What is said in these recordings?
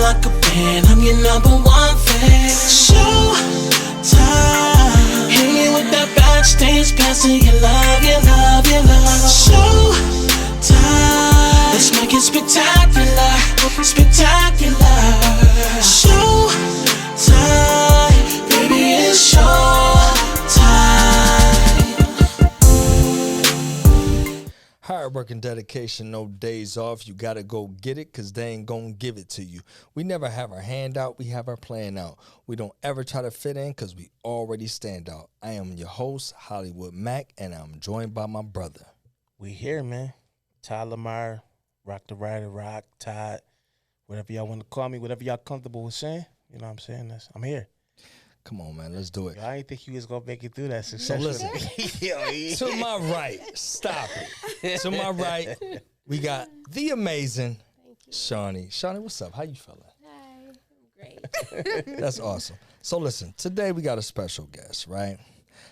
lock up in, I'm your number one fan. Showtime. Hit me with that backstage passing, you love, you love, you love. Showtime. Let's make it spectacular, spectacular. Showtime, baby, it's showtime. Hard work and dedication, no days off. You gotta go get it, cause they ain't gonna give it to you. We never have our hand out, we have our plan out. We don't ever try to fit in, cause we already stand out. I am your host, Hollywood Mac, and I'm joined by my brother. We here, man. Ty Lamar, Rock the Rider, Rock, Todd, whatever y'all want to call me, whatever y'all comfortable with saying. You know what I'm saying? I'm here. Come on, man, let's do it. Yo, I didn't think you was going to make it through that So successfully. listen, to my right, stop it. To my right, we got the amazing Shawnee. Shawnee, what's up? How you feeling? Hi, I'm great. That's awesome. So listen, today we got a special guest, right?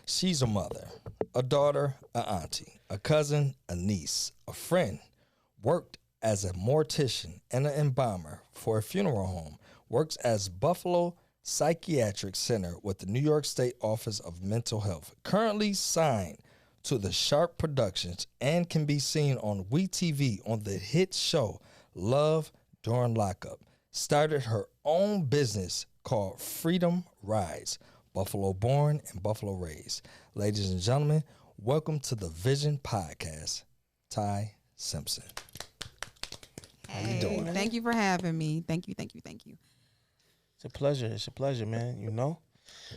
She's a mother, a daughter, an auntie, a cousin, a niece, a friend, worked as a mortician and an embalmer for a funeral home, works as Buffalo Psychiatric Center with the New York State Office of Mental Health, currently signed to the Sharp Productions and can be seen on WeTV on the hit show Love During Lockup. Started her own business called Freedom Rides, Buffalo born and Buffalo raised. Ladies and gentlemen, welcome to the Vision Podcast, Tai Simpson. How you doing? Thank you for having me. Thank you. It's a pleasure. It's a pleasure, man, you know?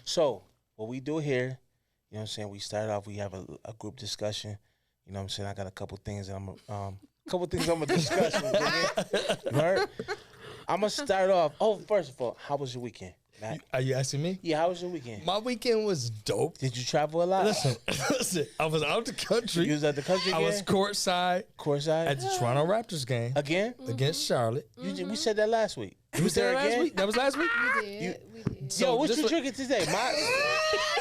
So, what we do here, you know what I'm saying, we start off, we have a group discussion. You know what I'm saying? I got a couple things that I'm going to discuss with you. You heard? I'm going to start off. Oh, first of all, how was your weekend, Matt? Are you asking me? Yeah, how was your weekend? My weekend was dope. Did you travel a lot? Listen, I was out the country. You was at the country I again? was courtside Courtside? at the Toronto Raptors game Again? against Charlotte. We said that last week. You Was that last again? week? That was last week? We did. So Yo, what this you was- drinking today?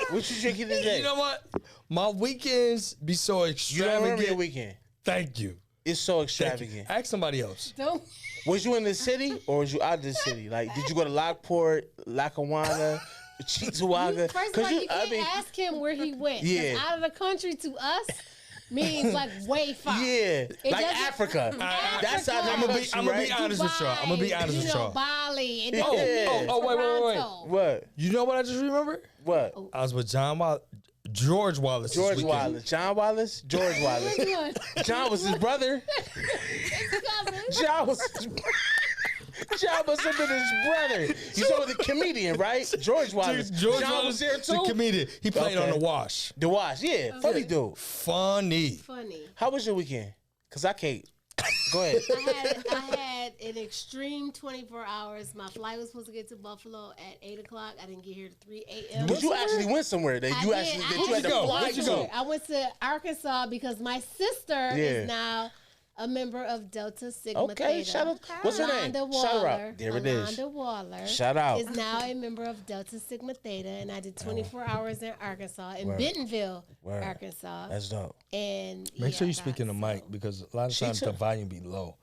What you drinking today? You know what? My weekends be so You don't remember your extravagant. weekend. Thank you. It's so Thank you. extravagant. Ask somebody else. Don't. Was you in the city or was you out of the city? Like, did you go to Lockport, Lackawanna, Cheektowaga? First of all, you can't ask him where he went. 'Cause Yeah. out of the country to us means like way far. Yeah, like doesn't- Africa. That's out of I'm the gonna country, be right? honest with y'all. I'm gonna be honest you with know, y'all. Bali. It Oh, doesn't mean wait. Toronto. What? You know what I just remembered? What? I was with George Wallace. George this weekend. Wallace. John Wallace? George Wallace. Which one? John was his brother. His cousin. John was his brother. You saw the comedian, right? George Wallace. George John Wallace was there the too? comedian. He played on Okay. The Wash. The Wash, yeah. Funny dude. Funny. Funny. How was your weekend? Because I can't. Go ahead. I had an extreme 24 hours. My flight was supposed to get to Buffalo at 8 o'clock. I didn't get here at 3 a.m. But you actually went somewhere that you I actually did. that I you had to go? fly Where'd you to. go? I went to Arkansas because my sister Yeah. is now a member of Delta Sigma Okay, Theta. shout out. What's her name? Alonda Shout her Waller. out. There it is. Alonda Waller. Shout out. Is now a member of Delta Sigma Theta, and I did 24 hours in Arkansas, in Word. Bentonville, Word. Arkansas. That's dope. And Make sure you yeah, speak in the so mic because a lot of She times the took- volume be low.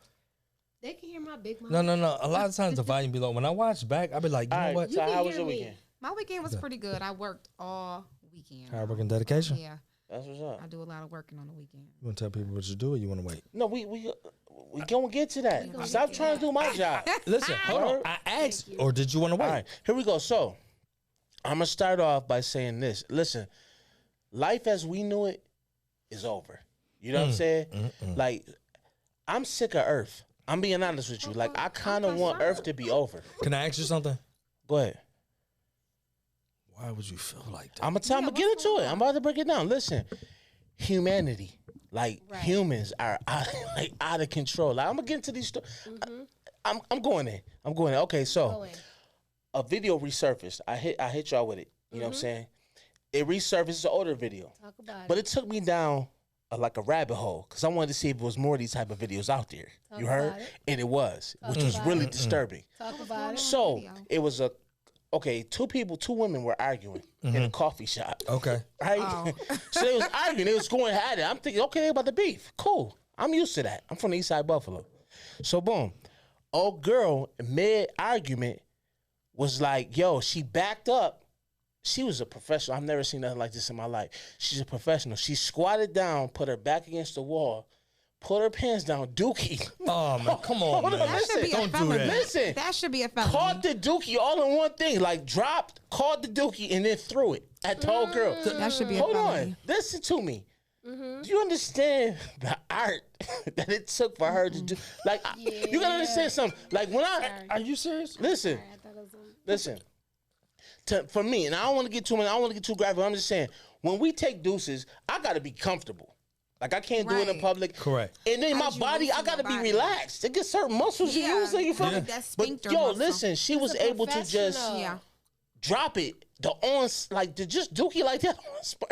They can hear my big mouth. No. A lot of times the volume be low. When I watch back, I be like, you All know right, what? so can how was hear your me. weekend? My weekend was pretty good. I worked all weekend. Hard work and dedication. Yeah, That's what's up. I do a lot of working on the weekend. You want to tell people what you do or you want to wait? No, we gonna get to that. Stop trying to do my job. Listen, hold on. I asked, or did you want to wait? All right, here we go. So, I'm gonna start off by saying this. Listen, life as we knew it is over. You know what I'm saying? Like, I'm sick of Earth. I'm being honest with you. Like, I kind of want Earth to be over. Can I ask you something? Go ahead. Why would you feel like that? I'm gonna get into it. I'm about to break it down. Listen, humanity, like Right. humans, are out of control. Like, I'm gonna get into these stories. I'm going in. Okay, so. Go in. A video resurfaced. I hit y'all with it. You know what I'm saying? It resurfaced. It's an older video, Talk about but it. it took me down like a rabbit hole because I wanted to see if there was more of these type of videos out there. Talk You heard? about it. And it was, which was about really it. disturbing. Talk about it. So video. it was two women were arguing in a coffee shop. Okay. Right? Oh. So they was arguing. They was going at it. I'm thinking, okay, they about the beef. Cool. I'm used to that. I'm from the East Side Buffalo. So boom. old girl mid argument was like, yo, she backed up. She was a professional. I've never seen nothing like this in my life. She's a professional. She squatted down, put her back against the wall, put her pants down, dookie. Oh man, come on, Hold man. on, That should be a Don't do felony. that. Listen. That should be a felony. Caught the dookie all in one thing. Like dropped, caught the dookie, and then threw it at the whole girl. That should be a Hold felony. on. Listen to me. Do you understand the art that it took for her to do? Like, you gotta understand something. Like when Are you serious? listen, listen. For me, and I don't want to get too much. I don't want to get too graphic. I'm just saying, when we take deuces, I gotta be comfortable. Like I can't do it in Right. public. Correct. And then my How'd you body, I loosen gotta your be body? relaxed. It gets certain muscles you Yeah. use. You feel me? That But sphincter yo, muscle. listen, she was a able to just professional. Yeah. drop it. The on like to just dookie like that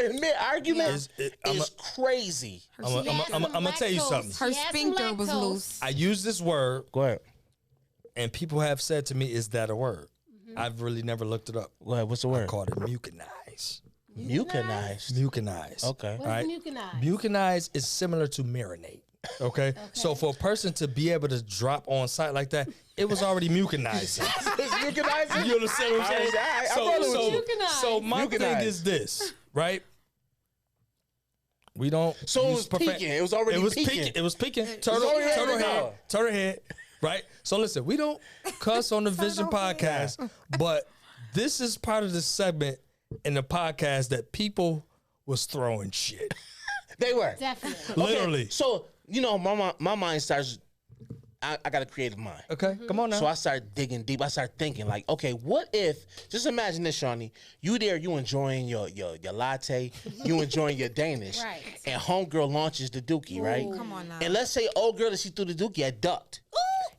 in mid argument is crazy. I'm gonna tell you something. Her sphincter was loose. I use this word, Go ahead. and people have said to me, "Is that a word?" I've really never looked it up. Go ahead. What's the I word? called it mucinize. Mucinized. Mucinize. Okay. What's Right. mucinized? Mucinize is similar to marinate. Okay? So for a person to be able to drop on site like that, it was already mucinized. Mucinized. You understand what I'm saying? I'm rolling with you. So my thing Mucinized. is this, right? We don't. So it use was peaking. It was already It was peaking. peaking. It was peaking. already Turtle peaking. head. Turtle head. Right. So listen, we don't cuss on the Vision Turtle head. podcast, but this is part of the segment in the podcast that people was throwing shit. They were. Definitely. Literally. So, you know, my mind starts, I got a creative mind. Okay, come on now. So I started digging deep. I started thinking like, okay, what if, just imagine this, Shawnee, you there, you enjoying your latte, you enjoying your Danish, Right. and homegirl launches the dookie, right? Come on now. And let's say old girl that she threw the dookie had ducked,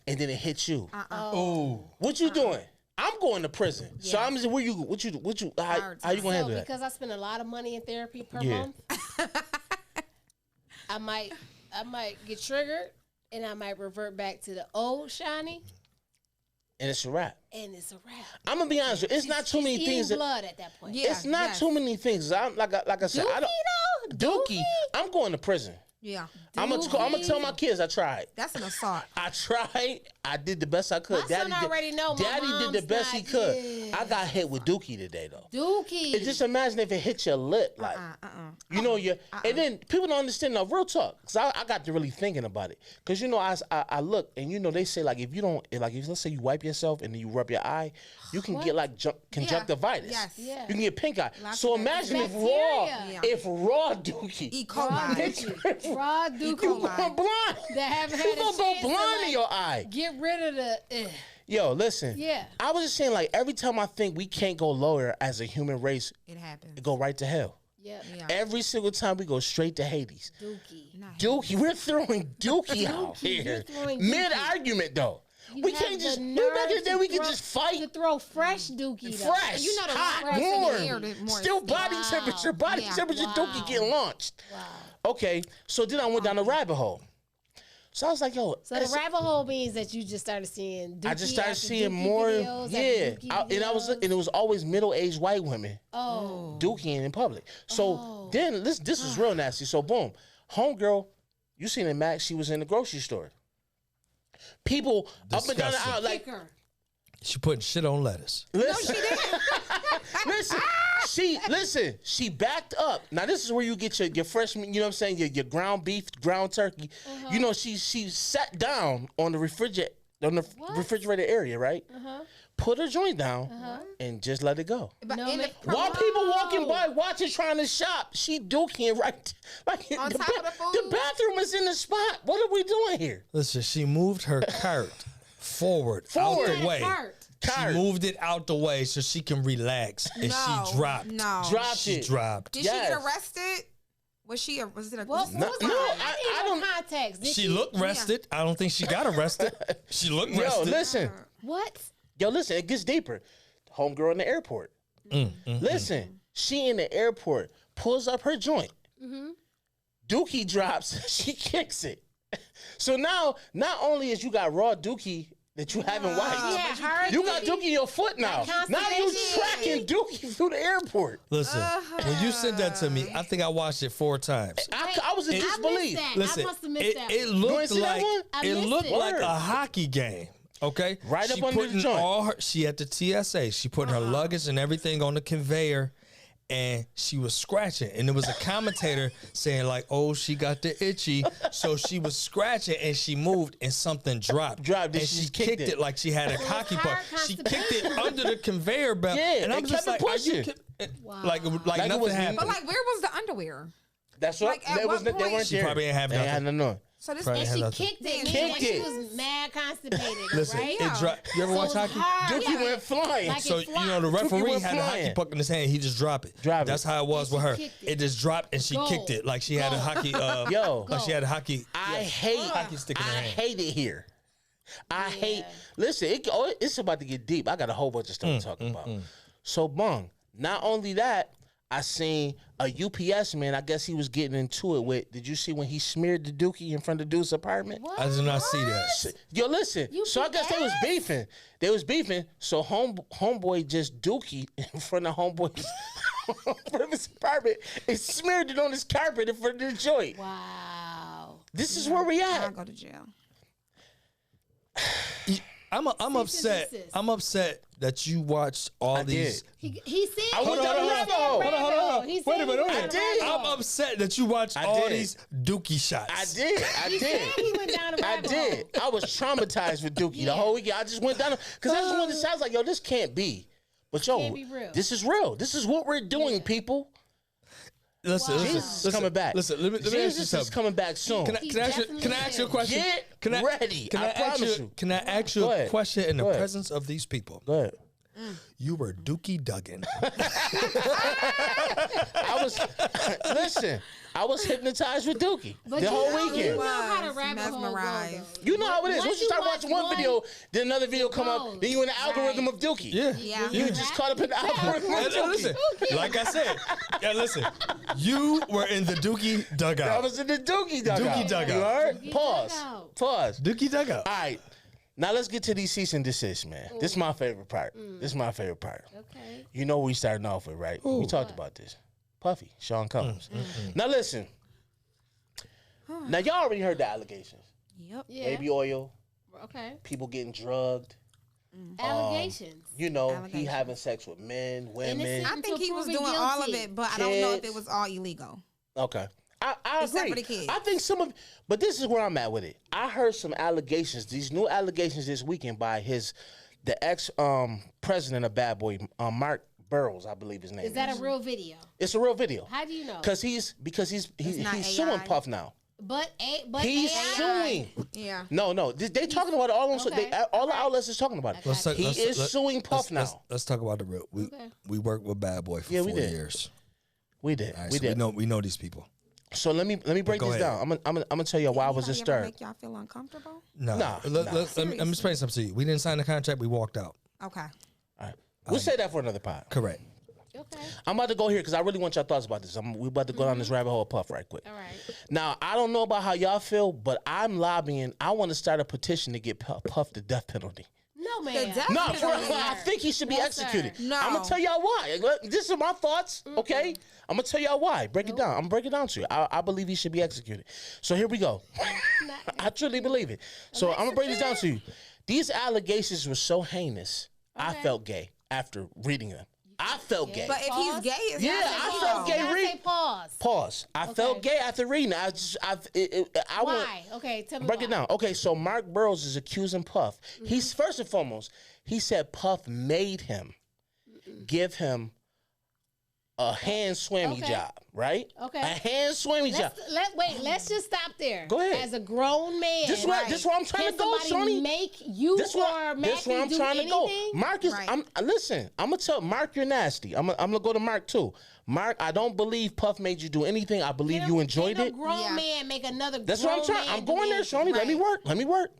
and then it hit you. Ooh. What you doing? I'm going to prison. So I'm just, what you, how you gonna handle that? Because I spend a lot of money in therapy per Yeah. month, I might get triggered and I might revert back to the old Shiny, And it's a wrap. and it's a wrap. I'm gonna be honest with you. It's not too many Eating things. blood at that point. Yeah. It's not yes. too many things. I'm like I said, I don't. Dookie, I'm going to prison. Yeah. I'm gonna tell my kids I tried. That's an assault. I tried. I did the best I could. My son already know my Daddy did the mom's best he not- could. yeah. I got hit with Dookie today though. Dookie. And just imagine if it hit your lip, like you know, and then people don't understand. Now, real talk, because I got to really thinking about it. Because you know, I look, and you know, they say like if you don't, like if let's say you wipe yourself and then you rub your eye, you can get like conjunctivitis. Yes. Yeah. You can get pink eye. Lots So of imagine if bacteria. raw Dookie. E. Raw coli. Dookie. Raw You Dookie. going blind. That haven't had You a gonna go chance to, blind in like, your eye. Get rid of the. Yo, listen. Yeah. I was just saying, like, every time I think we can't go lower as a human race, It happens. it go right to hell. Yep. Yeah. Every single time we go straight to Hades. Dookie. Not Dookie, we're throwing Dookie out Dookie, you're here. throwing Mid Dookie. argument though. You We have can't just the remember back in the nerve day to we could throw- just fight to throw fresh Dookie. though. fresh, you know the hot, fresh in the warm, air, the more still it's- body Wow. temperature, body Yeah. temperature Dookie Wow. getting launched. Wow. Okay, so then I went down the rabbit hole. So I was like, yo, So the rabbit hole means that you just started seeing. Dookie I just started after seeing Dookie more, videos after yeah. Dookie And I was videos. looking, it was always middle-aged white women. Oh. Dookie in public. So then this is real nasty. So boom, homegirl, you seen it, Max? She was in the grocery store. People up and down the Disgusting. aisle, like, Kicker. She putting shit on lettuce. listen, listen. She backed up. Now this is where you get your fresh meat. You know what I'm saying? Your ground beef, ground turkey. You know she sat down on the refrigerator area, right? Put her joint down and just let it go. But No, in the ma- While people walking by, watching, trying to shop, she dooking right. Like On top of the food? the bathroom is in the spot. What are we doing here? Listen, she moved her cart forward, Forward. out the way. Cart. Cart. She moved it out the way so she can relax, and no, she dropped. No. Dropped She it. dropped. Did Yes. she get arrested? Was it a What No, was no, that? I I don't- don't context. Did She looked rested. I don't think she got arrested. She looked Yo, rested. listen. What? Yo, listen. It gets deeper. Homegirl in the airport. Listen, she in the airport pulls up her joint. Dookie drops. She kicks it. So now, not only is you got raw Dookie that you haven't wiped, Yeah, her you got Dookie. Dookie in your foot now. Like Now you constipation. tracking Dookie through the airport. Listen, when you sent that to me, I think I watched it 4 times. I was in I missed disbelief. that. Listen, I must have missed it, that. it one. You ain't looked see that like one? I it missed looked it. like Word. a hockey game. Okay, Right she up under the putting joint. she at the TSA. She putting her luggage and everything on the conveyor, and she was scratching. And there was a commentator saying like, "Oh, she got the itchy," so she was scratching and she moved and something dropped. And and she she just kicked kicked it like she had a hockey puck. car She constipation. kicked it under the conveyor belt. Yeah, and I'm and just kept like, it are you pushing. like Like it nothing was- happened? But like, where was the underwear? That's what. Like, at They what they point- weren't She there. probably ain't have They nothing. had nothing. So this Probably And had she nothing. kicked it. Kicked Meaning that she it. was mad constipated. Listen, right? it dropped. You ever So watch it's hockey? hard. Dookie went flying. Like So it you know the flies. referee went had a hockey flying. puck in his hand. He just dropped it. Drop it. That's how it was And with she her. kicked it. It just dropped and she Goal. kicked it like she had a Goal. hockey. Yo. Like she had a hockey. I hate hockey stick in her I hand. hate it here. I hate. Yeah. Listen, it's about to get deep. I got a whole bunch of stuff to talk about. So, Bung. Not only that, I seen a UPS man. I guess he was getting into it with. Did you see when he smeared the dookie in front of dude's apartment? What? I did not see that. Yo, listen. So I guess they was beefing. They was beefing. So homeboy just dookie in front of homeboy's in front of his apartment and smeared it on his carpet in front of the joint. Wow. This is where we I'll at. go to jail. I'm upset. desist. I'm upset that you watched all I these. did. He said I went down the rabbit hole. Hold on. He said Wait a minute. he Wait a went minute. down I did. the rabbit I'm upset that you watched I all did. these dookie shots. I did. He said he went down the I rabbit did. hole. I was traumatized with Dookie the whole weekend. I just went down because I just wanted to sound like, yo, this can't be. But yo, Can't be real. this is real. This is what we're doing, people. Listen, Wow. listen, Jesus is listen, coming back. Listen, let me ask you Jesus is something. coming back soon. Can I, He can I ask you? Can I ask you a question? Get Can I, ready. Can I ask promise you? you. Can I ask you Go a ahead. question in the Go ahead. presence of these people? Go ahead. You were Dookie Duggan. I was listen. I was hypnotized with Dookie But the you whole know, weekend. You know how the Was rabbit hole goes. mesmerized. You know how it is. Once Once you you start watch watching one one, video, then another video come goes. up, then you in the algorithm Right. of Dookie. Yeah. Yeah. You just caught up in the algorithm of And Dookie. listen, like I said, listen, you were in the Dookie I dugout. was in the Dookie dugout. Dookie dugout. You heard? Dookie Pause. dugout. Pause. Dookie dugout. All right. Now let's get to these cease and desist, man. This is my favorite part. This is my favorite part. Okay. You know what we starting off with, right? We talked about this. Puffy, Sean Combs. Now listen. Now y'all already heard the allegations. Yep. Yeah. Baby oil, Okay. people getting drugged. Allegations. You know, he Allegations. having sex with men, women. Innocent. I think he was Proven doing all of guilty. it, but I don't know if Kids. it was all illegal. Okay. I Except agree. for the kids. I think some of, but this is where I'm at with it. I heard some allegations, these new allegations this weekend by the ex president of Bad Boy, Mark Burrows, I believe his name Is that a real video? It's a real video. How do you know? Because he's not suing AI. Puff now. But He's AI. suing. Yeah. No, they talking about it all on Okay. all the Okay. outlets is talking about it. Let's talk- He let's- is let- suing Puff let's- now. Let's talk about the real. Okay. We worked with Bad Boy for Yeah, we 4 did. years. We did. All right, we so did. we know these people. So let me break Go this ahead. down. I'm gonna tell you why I was Anybody ever disturbed. make y'all feel uncomfortable? No, Nah, let, nah. let me explain something to you. We didn't sign the contract. We walked out. Okay. All right. We'll say that for another pod. Correct. Okay. I'm about to go here because I really want your thoughts about this. We about to go down this rabbit hole of Puff right quick. All right. Now, I don't know about how y'all feel, but I'm lobbying. I want to start a petition to get Puff the death penalty. No, man. The death No, penalty. I think he should be No, sir. executed. No. I'm gonna tell y'all why. This are my thoughts, okay? I'm gonna tell y'all why. Break it down. I'm gonna break it down to you. I believe he should be executed. So here we go. I truly believe it. So I'm gonna break this down to you. These allegations were so heinous. I Okay. felt gay after reading them. I felt gay. But if he's gay, it's Yeah, not I illegal. felt gay. You gotta Read- say pause. Pause. I felt gay after reading it. I want Why? Okay, tell me break why. it down. Okay, so Mark Burrows is accusing Puff. He's first and foremost, he said Puff made him give him a hand swammy Okay. job, right? Okay. A hand swammy job. Let's just stop there. Go ahead. As a grown man, This where I'm trying can to go, somebody Shawny. make you This or where Matthew I'm do trying to go. anything? Mark is. Right. Listen. I'm gonna tell Mark you're nasty. I'm gonna go to Mark too. Mark, I don't believe Puff made you do anything. I believe you enjoyed Can it. a grown Yeah. man make another That's grown what I'm trying. man I'm do going there, anything? Shawny. Let me Right. work. Let me work.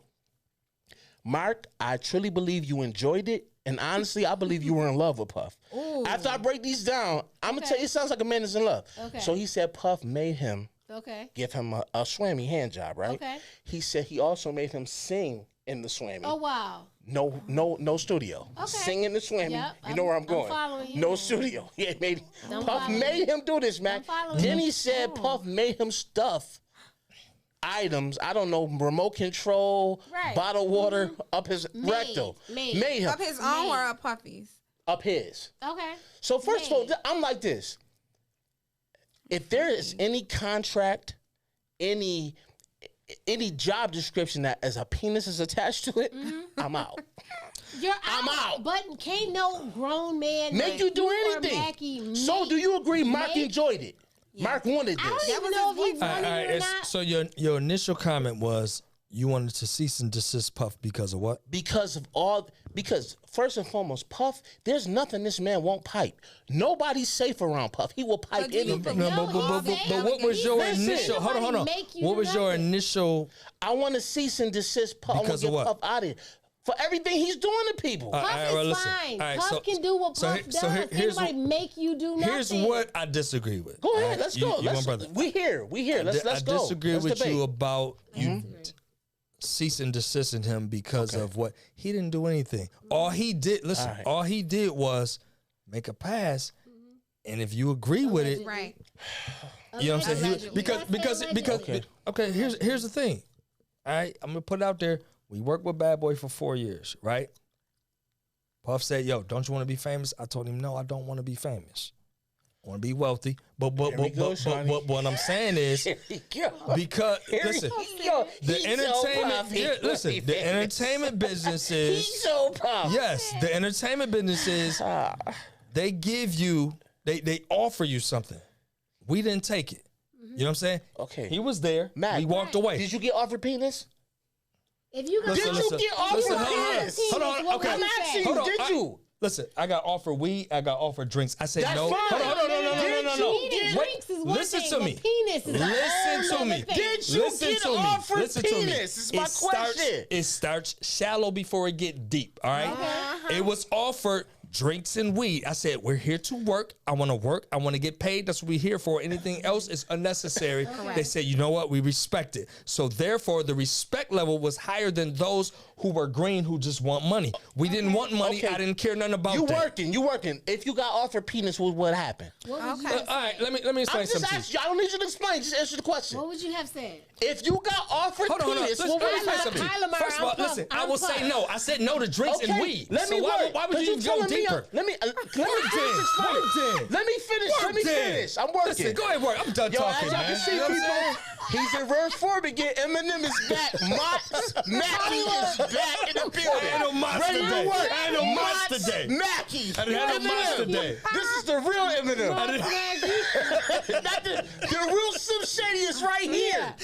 Mark, I truly believe you enjoyed it. And honestly, I believe you were in love with Puff. After I break these down, I'm going to tell you, it sounds like a man is in love. Okay. So he said Puff made him Okay. give him a swammy hand job, right? Okay. He said he also made him sing in the swammy. Oh wow. No studio. Okay. Sing in the swammy. Yep, You know where I'm I'm going. following you No now. studio. Yeah, made I'm Puff following made him do this, man. I'm following Then you. he said Oh. Puff made him stuff items, I don't know, remote control, Right. bottled water up his rectal. Made him. Up his own or up Puffy's? Up his. Okay. So first of all, Made. I'm like this. If there is any contract, any job description that as a penis is attached to it, I'm out. You're I'm out. But can't no grown man Make you do or anything. Mackie So do you agree Mark make- enjoyed it? Mark wanted I this. don't even know if he his wanted All right, it or it's- not. so your initial comment was you wanted to cease and desist Puff because of what? Because first and foremost, Puff, there's nothing this man won't pipe. Nobody's safe around Puff. He will pipe But do you anything. No, No, but what was your Listen. initial? Hold on, hold on. Make you What do was your nothing. initial? I want to cease and desist Puff. Because I of want to what? get Puff out of here for everything he's doing to people. Puff All right, is well, listen. fine. All right, Puff so- can do what so Puff here- does. so here- here's Can't nobody make you do nothing. Here's what I disagree with. Go all ahead, right? let's You go. my Let's, brother. we here. Let's go. I disagree Let's with debate. you about you cease and desisting him because of what he didn't do anything. All he did, listen, All right. all he did was make a pass, and if you agree with it, Right. you know what I'm saying? Allegedly. Because Okay. here's the thing. All right, I'm gonna put it out there. We worked with Bad Boy for 4 years, right? Puff said, "Yo, don't you want to be famous?" I told him, "No, I don't want to be famous. I want to be wealthy." But what I'm saying is Here we go. because Here we listen, go. the He's so entertainment puffy. here, listen, the entertainment businesses. He's so puffed. Yes, the entertainment businesses. They give you, they offer you something. We didn't take it. You know what I'm saying? Okay. He was there. Matt, we walked away. Did you get offered penis? If you Did you get offered listen, penis? hold on, okay. I'm asking Hold you, on, did you? Listen, I got offered weed. I got offered drinks. I said That's no. fine. Hold on, no. Eating drinks is one Listen thing, to but me. penis is a whole Listen to me. other thing. Did you Listen get to me. offered Listen to me. penis? Is my It starts- question. It starts shallow before it get deep. All right. It was offered drinks and weed. I said we're here to work. I want to work. I want to get paid. That's what we're here for. Anything else is unnecessary. They said, you know what? We respect it. So therefore, the respect level was higher than those who were green who just want money. We didn't want money. Okay. I didn't care nothing about You that. working. If you got offered penis, what would happen? What would you Okay. have All right, said? let me I'm explain just something to you. asking you. I don't need you to explain. Just answer the question. What would you have said? If you got offered Hold on. penis, Listen, what would let me explain happen? something to you. Tyler, First of all, I'm listen, pumped. I I'm will say pumped. no. I said no to drinks and weed. Let me so work. why would you even go deeper? Let me finish. Work then. Let me finish. I'm working. Listen, go ahead, work. I'm done Yo, talking, as y'all man. can see, You know what I'm saying? people, he's in verse 4 again. Eminem is back. Mackie is back in the building. Ain't no monster Ready to day. work. Ain't no monster day. Mackie. I didn't have no monster day. This is the real Eminem. I Not the real Slim Shady is right here.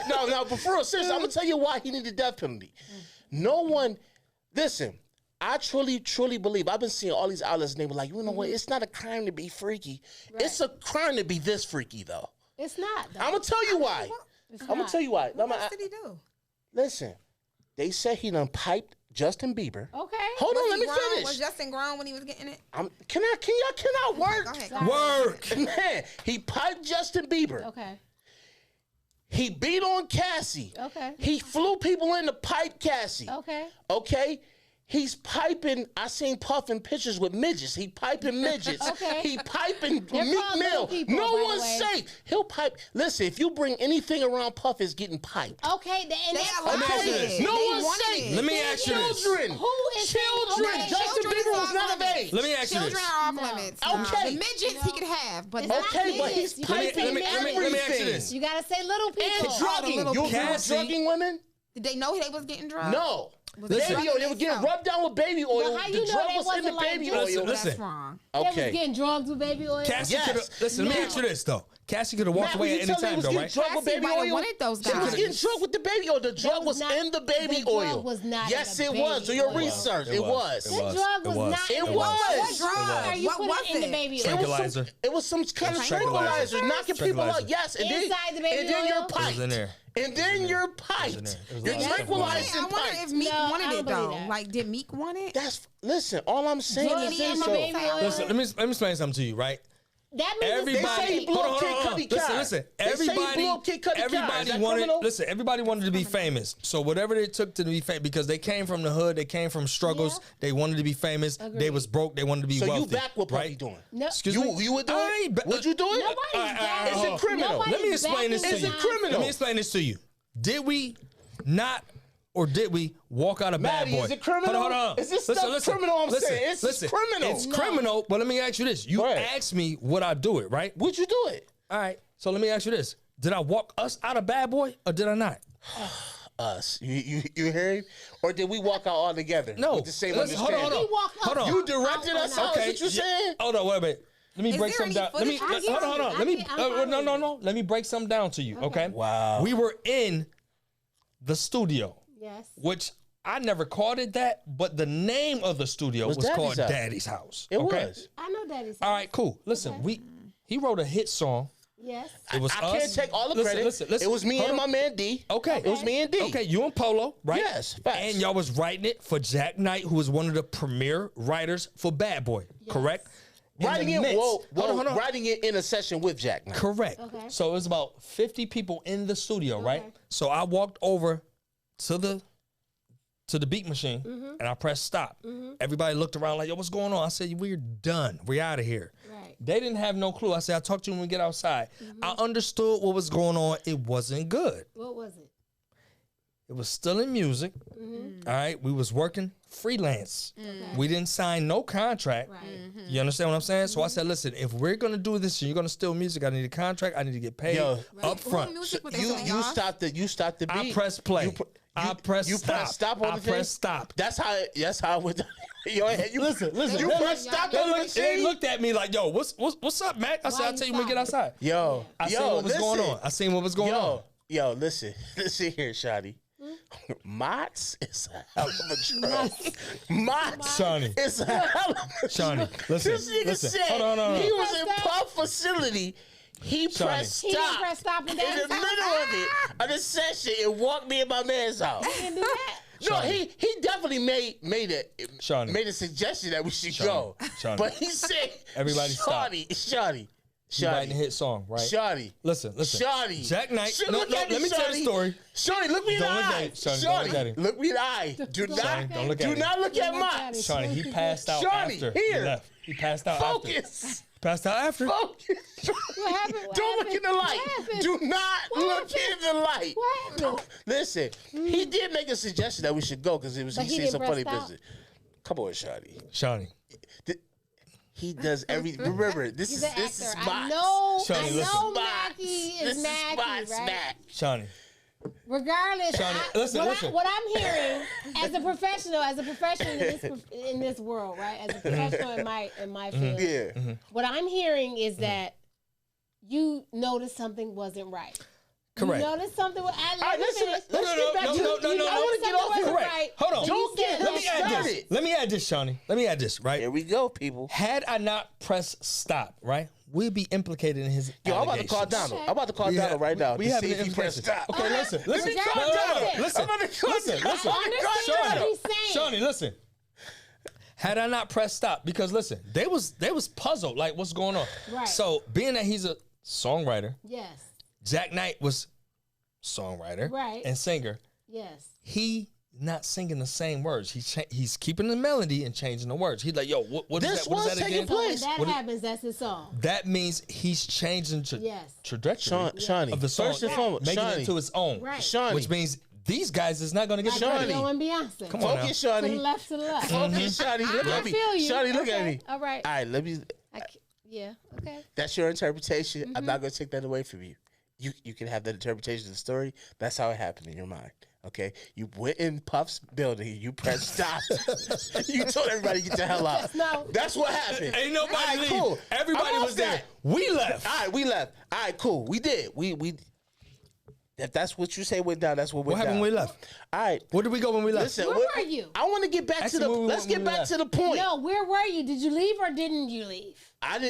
No, but for real, seriously, I'm gonna tell you why he needed the death penalty. No one, listen. I truly believe. I've been seeing all these outlets, and they were like, you know what? It's not a crime to be freaky. It's a crime to be this freaky, though. It's not. Though. I'm gonna tell you why. I'm gonna tell you why. What else did he do? Listen, they said he done piped Justin Bieber. Okay. Hold on, Was let he me grown? finish. Was Justin grown when he was getting it? Can y'all work? Go ahead. didn't- Work. Man, he piped Justin Bieber. Okay. He beat on Cassie. Okay. He flew people in to pipe Cassie. Okay. Okay? He's piping. I seen Puff in pictures with midgets. He piping midgets. Okay. He piping They're Meek called Mill. little people, No by the one's way. safe. He'll pipe. Listen, if you bring anything around Puff, it's getting piped. Okay. And They that's allowed ask you it. this. No They one's wanted safe. it. Let me ask you this. Children. Who is Children. okay, Justin children Bieber is was off not of limits. age. Let me ask you Children this. are off No. limits. Okay. The midgets he could have, but It's not not Okay, but kids. he's You piping can't say let me ask you this. You gotta say little And people. drugging. little You Cassie- drugging women? Did they know they was getting drugged? No. Was they Baby drugging oil. They were getting themselves? rubbed down with baby oil. But how The you know drug they was in the wasn't like baby drugs? oil. Listen. That's wrong. They was Okay. getting drugs with baby oil. Cassie Yes. could have. Listen, let me No. ask you this though. Cassie could have walked Matt, away when at you any tell me time he was though, getting right? drugged with Cassie baby might have oil? wanted those She was guys. getting drugged with the baby oil. The drug was not- in the baby the drug oil. was not Yes, in it the was. Do baby your oil. research. It It was. was. It The was. drug It was was. not. It in the- was. What drug are you What putting was in the it? baby oil? Tranquilizer. It was some kind of Tranquilizer. tranquilizer, knocking people out. Tranquilizer. Yes, and then, Inside the baby and then you're oil? It was piped. in there. And then you're It was piped. in there. It was You're a lot of tranquilized I and wonder if piped. Meek No, I wanted don't it believe though. that. Like, did Meek want it? Listen. All I'm saying Drugs is in this. the though. baby oil. Listen, let me explain something to you, right? That means Everybody, They say blow Kid Cudi Listen, car. listen. They say Everybody, blow Kid Cudi car. Is everybody that wanted. criminal? Listen, everybody wanted to be famous. So whatever it took to be famous, because they came from the hood, they came from struggles. Yeah. They wanted to be famous. They Agreed. was broke. They wanted to be So wealthy. you back what Puffy right? doing? No. Excuse You me. you would do I it? ain't ba- Would you do it? Nobody's backing. Is it criminal? Nobody's Let me explain this backing to you. Is it criminal? Let me explain this to you. Did we not, or did we walk out of Bad Maddie, Boy? is it criminal? Hold on. Is this stuff criminal? I'm saying it's criminal. It's No. criminal. But let me ask you this: you Right. asked me would I do it, right? Would you do it? All right. So let me ask you this: did I walk us out of Bad Boy, or did I not? Us. You heard? Or did we walk out all together? No. With the same Listen, hold on, understanding. We walk Hold up. on. You directed us out. Okay. Is what you're yeah. saying? Hold on. Wait a minute. Let me Is break there something any down. Let me footage? hold on. Let me I'm no. Let me break something down to you. Okay. Wow. We were in the studio, Yes. which I never called it that, but the name of the studio was Daddy's called House. Daddy's House. It okay? was. I know Daddy's. All right, cool. Listen, he wrote a hit song. Yes. It was I us. can't take all the Listen, credit. listen. It was me Hold and on. my man D. Okay. It was me and D. Okay, you and Polo, right? Yes, facts. And y'all was writing it for Jack Knight, who was one of the premier writers for Bad Boy, correct? In Writing the it, midst- hold on. hold on. Writing it in a session with Jack. Now. Correct. Okay. So it was about 50 people in the studio, right? Okay. So I walked over to the beat machine and I pressed stop. Everybody looked around like, yo, what's going on? I said, we're done. We're out of here. Right. They didn't have no clue. I said, I'll talk to you when we get outside. I understood what was going on. It wasn't good. What was it? It was still in music. All right. We was working freelance. We didn't sign no contract. Right. You understand what I'm saying? So I said, listen, if we're gonna do this and you're gonna steal music, I need a contract. I need to get paid Yo, up front. Music with their You song you off. stopped the beat. I press play. I press you stop. press stop on I the thing? press stop. That's how I went. You Listen. You They press stop They on the they machine. looked at me like, yo, what's up, Mac? I said, Why I'll you tell you when we get stopping? outside. Yo, I seen what was going on. I seen what was going on. Yo, listen here, Shotty. Mott's is a hell of a drug. Mott's Shawnee. is a hell of a Shawnee, drug. listen, This nigga listen. said Hold on. he was in pressed Puff facility. He pressed He didn't stop press stop in in Daddy's the house. middle of it of the session and walked me and my man's out. He didn't do that. No, Shawnee. he definitely Shawnee. made a suggestion that we should go. Shawnee. But he said, Everybody stop. Shawty, You writing a hit song, right? Shawty. Listen. Shawty. Jack Knight. Shit, No, look no, at me, let me tell you the Shawty. story. Shawty, look me in the Don't look at eye. it, Shawty, don't look at it. Look me in the eye. Do not, don't look at do it. not look at Look Mott. at it. Shawnee, he passed out Shawnee, after. here. He left. He passed out after. Focus. Passed out after. Focus. What happened? What Don't look happened? in the light. What happened? Do not What look happened? in the light. What happened? Listen, he did make a suggestion that we should go because he But he seen didn't some press funny stop? business. Come on, Shawty. Shawnee. He does every. Remember, this He's is an this is actor. Mott's. I know. Shawnee, I listen. know Mott's. Mackie is This is Mackie, Mott's right? Mac. Shawnee. Regardless, Shawnee, listen. what I'm hearing as a professional in this world, right? As a professional in my field, Yeah. what I'm hearing is that you noticed something wasn't right. Correct. You noticed something. Let right, me let's finish. get back to- no. I wanna get off something here. wasn't Correct. right. Hold on. So you Don't get- said let me that add stop. this. Let me add this, Shawnee. Let me add this, right? Here we go, people. Had I not pressed stop, right, we'd be implicated in his Yo, I'm about to call allegations. Donald. I'm about to call We Donald have- right now we to have see an if he pressed implication. stop. Okay, listen. Let me call Regardless, Donald. listen. I'm about to call Listen. Understand Shawnee. what he's saying. Shawnee, listen. Had I not pressed stop, because listen, they was puzzled, like what's going on. Right. So being that he's a songwriter, Yes. Jack Knight was songwriter Right. and singer. Yes. He not singing the same words. He's keeping the melody and changing the words. He's like, yo, what is This that? What is was that taking again? So when place. that What is- happens, that's his song. That means he's changing Yes. trajectory Shawnee, of the song, first and foremost, making it Shawnee, into its own. Right. Shawnee. Which means these guys is not going to get Like the credit. Mario and Beyonce. Come on now. Focus, To the Shawnee. left, to the left. Focus, Shawnee. Look I at me. feel you. Shawnee, look at Okay. me. All right. All right, let me. Yeah. Okay. That's your interpretation. I'm not going to take that away from you. You can have that interpretation of the story. That's how it happened in your mind. Okay, you went in Puff's building. You pressed stop. You told everybody to get the hell out. No. That's what happened. Ain't nobody All right, leave. cool. Everybody I'm was off there. that. We left. All right, we left. All right, cool. We did. We. If that's what you say went down, that's what went What down. happened when we left? All right. Where did we go when we left? Listen, Where were you? I want to get back Actually, to the. where we Let's went get when we back left. to the point. No, where were you? Did you leave or didn't you leave?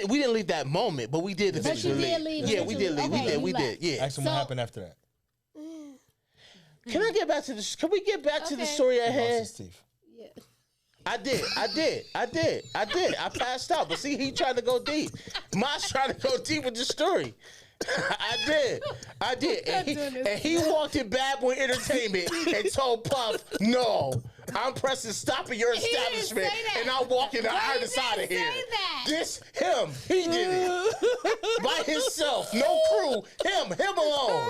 We didn't leave that moment, but we did you eventually did leave Yeah, we did eventually. leave. Okay, we you did. left. Yeah. Ask them what So- happened after that. Can I get back to the? Can we get back to the Okay. story at He lost hand? his teeth. Yeah. I did. I passed out. But see, he tried to go deep. Moss trying to go deep with the story. I did. And he walked in Bad Boy Entertainment and told Puff, no, I'm pressing stop at your establishment and I'm walking the hardest out of here. He did it. By himself. No crew. Him alone.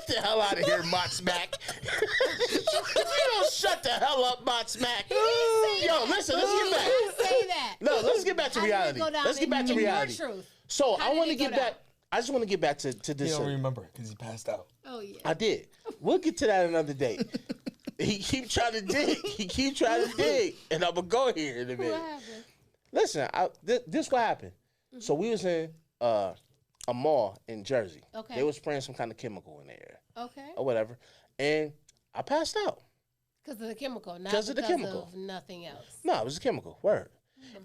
Get the hell out of here, Mott Smack. You don't shut the hell up, Mott Smack. Yo, listen, let's get back. Say that. No, let's get back to reality. Let's get back to reality. So I want to get back. I just want to get back to this. He don't remember because he passed out. Oh yeah. I did. We'll get to that another day. He keep trying to dig. And I'm gonna go here in a minute. What happened? Listen, this what happened. So we was in a mall in Jersey. Okay. They was spraying some kind of chemical in the air Okay. or whatever, and I passed out. Because of the chemical, not Because of the chemical. of nothing else. No, it was a chemical. Word.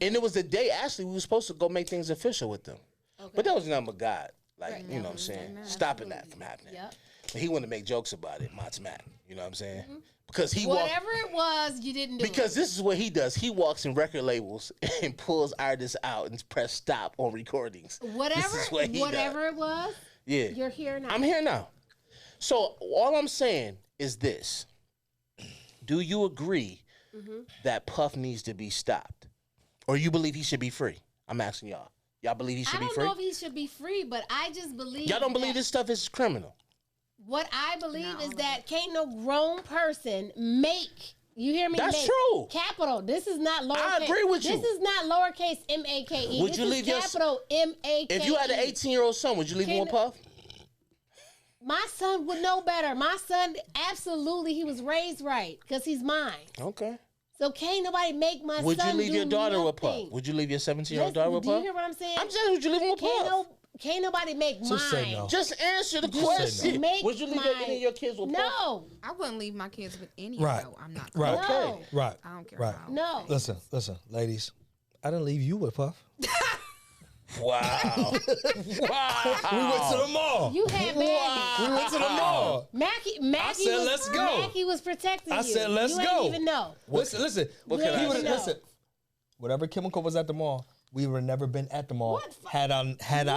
And it was the day actually we were supposed to go make things official with them. Okay. But that was nothing but God. Like, Right. you know what I'm saying? Stopping that from happening. Yep. But he wanted to make jokes about it, Mott's Matt. You know what I'm saying? Because he Whatever it was, you didn't do Because it. this is what he does. He walks in record labels and pulls artists out and press stop on recordings. Whatever, This is what he whatever does. it was, Yeah. you're here now. I'm here now. So all I'm saying is this. Do you agree that Puff needs to be stopped? Or you believe he should be free? I'm asking y'all. Y'all believe he should I be don't free? know if he should be free, but I just believe Y'all don't believe that this stuff is criminal? What I believe is that can't no grown person make. You hear me? That's make true. Capital. This is not lowercase. I agree with you. This is not lowercase M-A-K-E. Would this you is leave your- capital M-A-K-E. If you had an 18-year-old son, would you leave him with Puff? My son would know better. My son, absolutely, he was raised right because he's mine. Okay. So can't nobody make my Would son you leave do your daughter with Puff? nothing. Would you leave your 17-year-old Listen, daughter with do you Puff? hear what I'm saying? I'm saying, would you leave him with Puff? Can't nobody make Just say mine. no. Just answer the say question. Make Would you leave mine. any of your kids with Puff? No, I wouldn't leave my kids with any Right. of them. I'm not. Right. no, Right. I don't care. Right. How. no. Listen, ladies. I didn't leave you with Puff. Wow. We went to the mall. You had Maggie. We went to the mall. Mackie said, was, let's go. Mackie was protecting you. I said, let's you go. Ain't even know. Listen. What can I He would've- say? listen. Whatever chemical was at the mall, we would have never been at the mall What fu- had I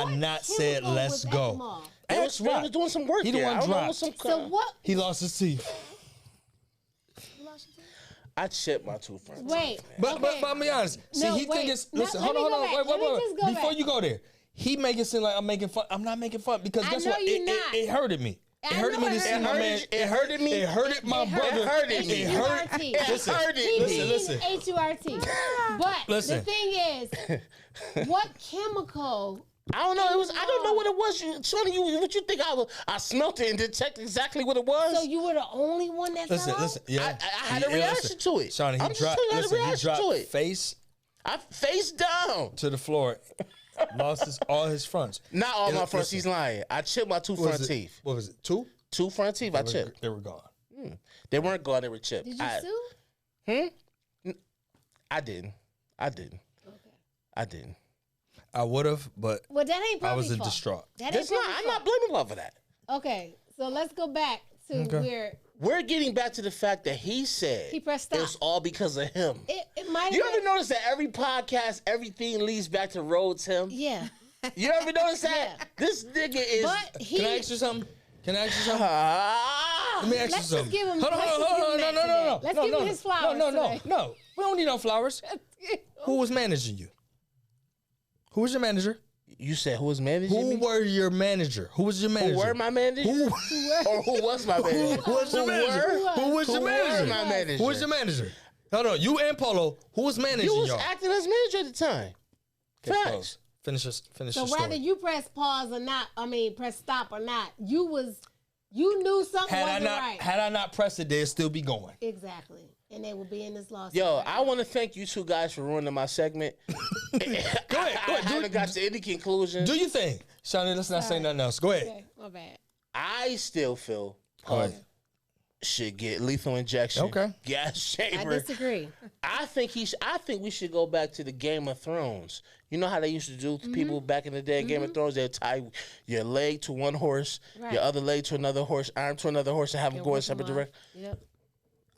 What not said chemical let's was at the go. mall? They was doing some work He the there. one I don't know, dropped. some So what? He lost his teeth. I chipped my tooth front. Wait. But okay. I'll be honest. See, No, he wait. think it's No, listen. let Hold me on, go back. Let me just go Before back. you go there, he make it seem like I'm making fun. I'm not making fun because I guess know what? you're not. It hurted me. It I hurted know me to it see hurt my you. man. It hurted me. It hurted my brother. It hurted me. It hurt. H-U-R-T. Listen, hurted He me. listen. means H-U-R-T. But Listen. the thing is, what chemical? I don't know. I don't know what it was. Shorty, what you think? I smelt it and detected exactly what it was. So you were the only one that Listen, fell out? listen. Yeah, I had a reaction to it. Shawnee, I'm he just dropped. telling you, I had a Listen, he reaction dropped to it. face I face down. to the floor, lost all his fronts. Not all And my fronts. listen, He's lying. I chipped my two what front was it? teeth. What was it? Two? Two front teeth. I chipped. They were gone. They weren't gone. They were chipped. Did you sue? I didn't. Okay. I didn't. I would have, but Well, that ain't I Brody's was fault. distraught. That ain't That's not. Brody's I'm fault. not blaming love for that. Okay, so let's go back to where We're getting back to the fact that he said He pressed it stop. was all because of him. it might You have ever notice that every podcast, everything leads back to Rhodes him? Yeah. You ever notice that? Yeah. This nigga is. But he... Can I ask you something? Let me ask you Let's just something. give him- Hold on, let's hold just on, give him no. that today. Let's give him his flowers today. No. We don't need no flowers. Who was managing you? Who was your manager? You said who was managing Who me? were your manager? Who was your manager? Who were my manager? Or who was my manager? Who was your manager? Who was your Who manager? were my manager? Who was your manager? Hold on, you and Polo. Who was managing You was y'all? acting as manager at the time. Okay, Facts. close. Finish So your story. whether you press pause or not, press stop or not, you knew something wasn't right. Had I not pressed it, they'd still be going. Exactly. And they will be in this lawsuit. Yo, I want to thank you two guys for ruining my segment. Go ahead. I haven't got to any conclusion. Do your thing, Shawnee. Let's not say nothing else. Go ahead. Okay, my bad. I still feel Go Puff ahead. should get lethal injection. Okay. Gas I chamber. disagree. I think we should go back to the Game of Thrones. You know how they used to do to people back in the day? Game of Thrones, they'd tie your leg to one horse, Right. your other leg to another horse, arm to another horse, and have them go in whip 'em separate up. directions. Yep.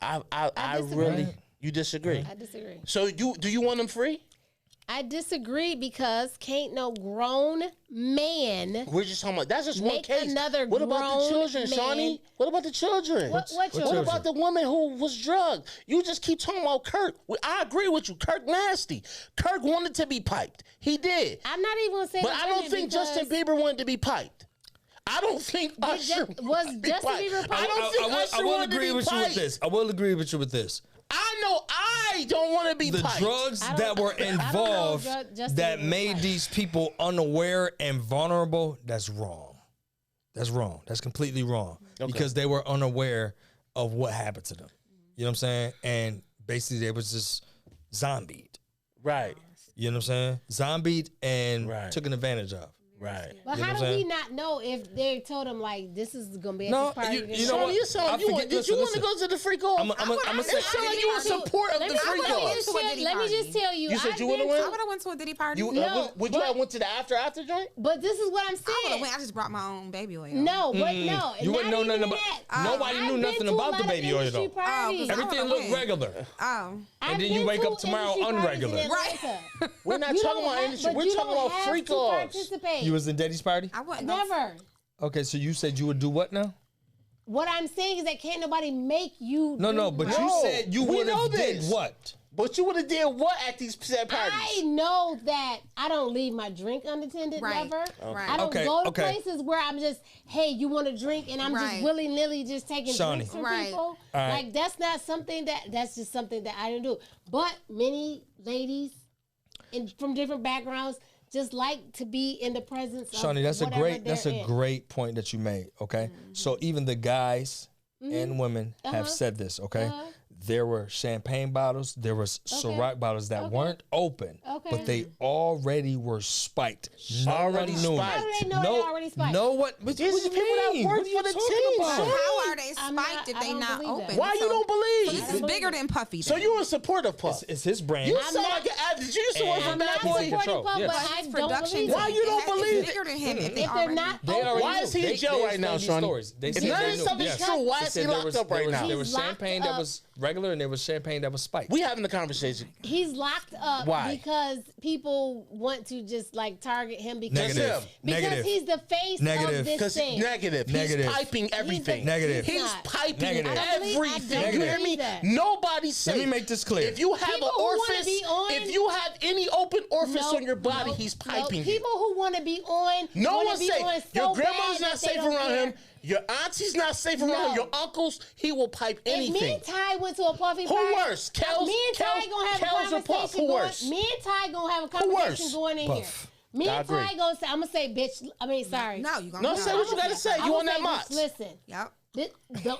I disagree. really, You disagree? I disagree. So do you want them free? I disagree because can't no grown man We're just talking about that's just one make case. another What about the grown children, man- Shawnee? What about the children? What children? What about the woman who was drugged? You just keep talking about Kirk. I agree with you. Kirk nasty. Kirk wanted to be piped. He did. I'm not even gonna say. But the I don't women think Justin because Bieber wanted to be piped. I don't think Usher was wanted to be Justin piped. Bieber I don't think Usher I will wanted to agree be with you with piped. this. I will agree with you with this. I know I don't want to be The piped. drugs I don't- that were I don't know involved Justin that Bieber was made piped. these people unaware and vulnerable, that's wrong. That's wrong. That's completely wrong. Because they were unaware of what happened to them. You know what I'm saying? And basically they was just zombied. Right. You know what I'm saying? Zombied and Right. taken advantage of. Right. But You know how what do I'm we saying? not know if they told him like this is gonna be at No, this party? you this know Shawnee, what? you sound I like you forget- want. Did you want to listen, go to the freak off? I'm It say sound like you in support of the freak Let me off. just tell you. You said I've you would've been went? I would have went to a Diddy party. You No, would you but- have went to the after joint? But this is what I'm I would have saying. went. I just brought my own baby oil. No, but no. You not wouldn't know even nothing about. that. Nobody I've knew been nothing to a about lot the of baby oil industry though. parties. Oh, Everything I looked went. regular. Oh. I've then you been wake to up tomorrow industry parties unregular. in Atlanta. We're not You talking don't about have- industry. but We're you talking don't about have freak to offs. participate. You was in Daddy's party? I wouldn't. go. Never. Okay, so you said you would do what now? What I'm saying is that can't nobody make you. No, do but right. you No, said you we would know have did this. what? But you would have did what at these said I parties? know that I don't leave my drink unattended. Right. Never. Right. I don't Okay, go to okay. places where I'm just, hey, you want a drink, and I'm Right. just willy nilly just taking Shawnee. drinks from Right. people. right. Like that's not something that's just something that I didn't do. But many ladies from different backgrounds just like to be in the presence of Shawnee, that's a whatever great they're in. great point that you made. Okay, so even the guys and women have said this. Okay, there were champagne bottles, there was Ciroc bottles that weren't open, Okay. but they already were spiked. Already Nobody knew. spiked. How do they know they already spiked? No, what? What These do you people that mean? work What are you for the talking team, about? son. How are they I'm spiked not- if I they don't not believe open? that. Why you don't believe? This is bigger than Puffy. So then. you in support of Puff? It's his brand. You I'm sound not- like an Did you used to work for I'm Bad not Boy? supporting Control, Puff, yes. but But I his don't production believe team, Why you don't it's believe it? bigger than him if they If they're already not They had already Why knew. is he in They- jail they right now, explained these Shawnee? stories. They If said none they of this knew. stuff is Yes. true, why They is said he there locked was- up right there was- now? There was He's locked champagne that up. was regular and there was champagne that was spiked. We having the conversation. He's locked up Why? because people want to just like target him because Negative. because Negative. he's the face Negative. of this Because thing. negative. Negative. He's piping everything. Negative. He's not. piping Negative. I don't believe- I everything. don't You hear believe me? that. Nobody's safe. Let me make this clear. If you have People an who wanna orifice, be on- if you have any open orifice No, on your body, no, he's no. piping you. People who want to be on, No wanna one's be safe. on so Your grandma's bad not that they safe don't around care. him. Your auntie's not safe around No. him. Your uncles, he will pipe If me anything. and Ty went to a Puffy Who party, worse? Kels- me and Ty Kels- gonna have Kels a or Puff? conversation Who going. worse? Me and Ty gonna have a Who conversation worse? going in here. Puff. Me I and Ty agree. gonna say, I'm gonna say, bitch. I mean, sorry. No, you gonna No, say what you gotta say. I'm You on gonna that say, mott. bitch, listen. Yep.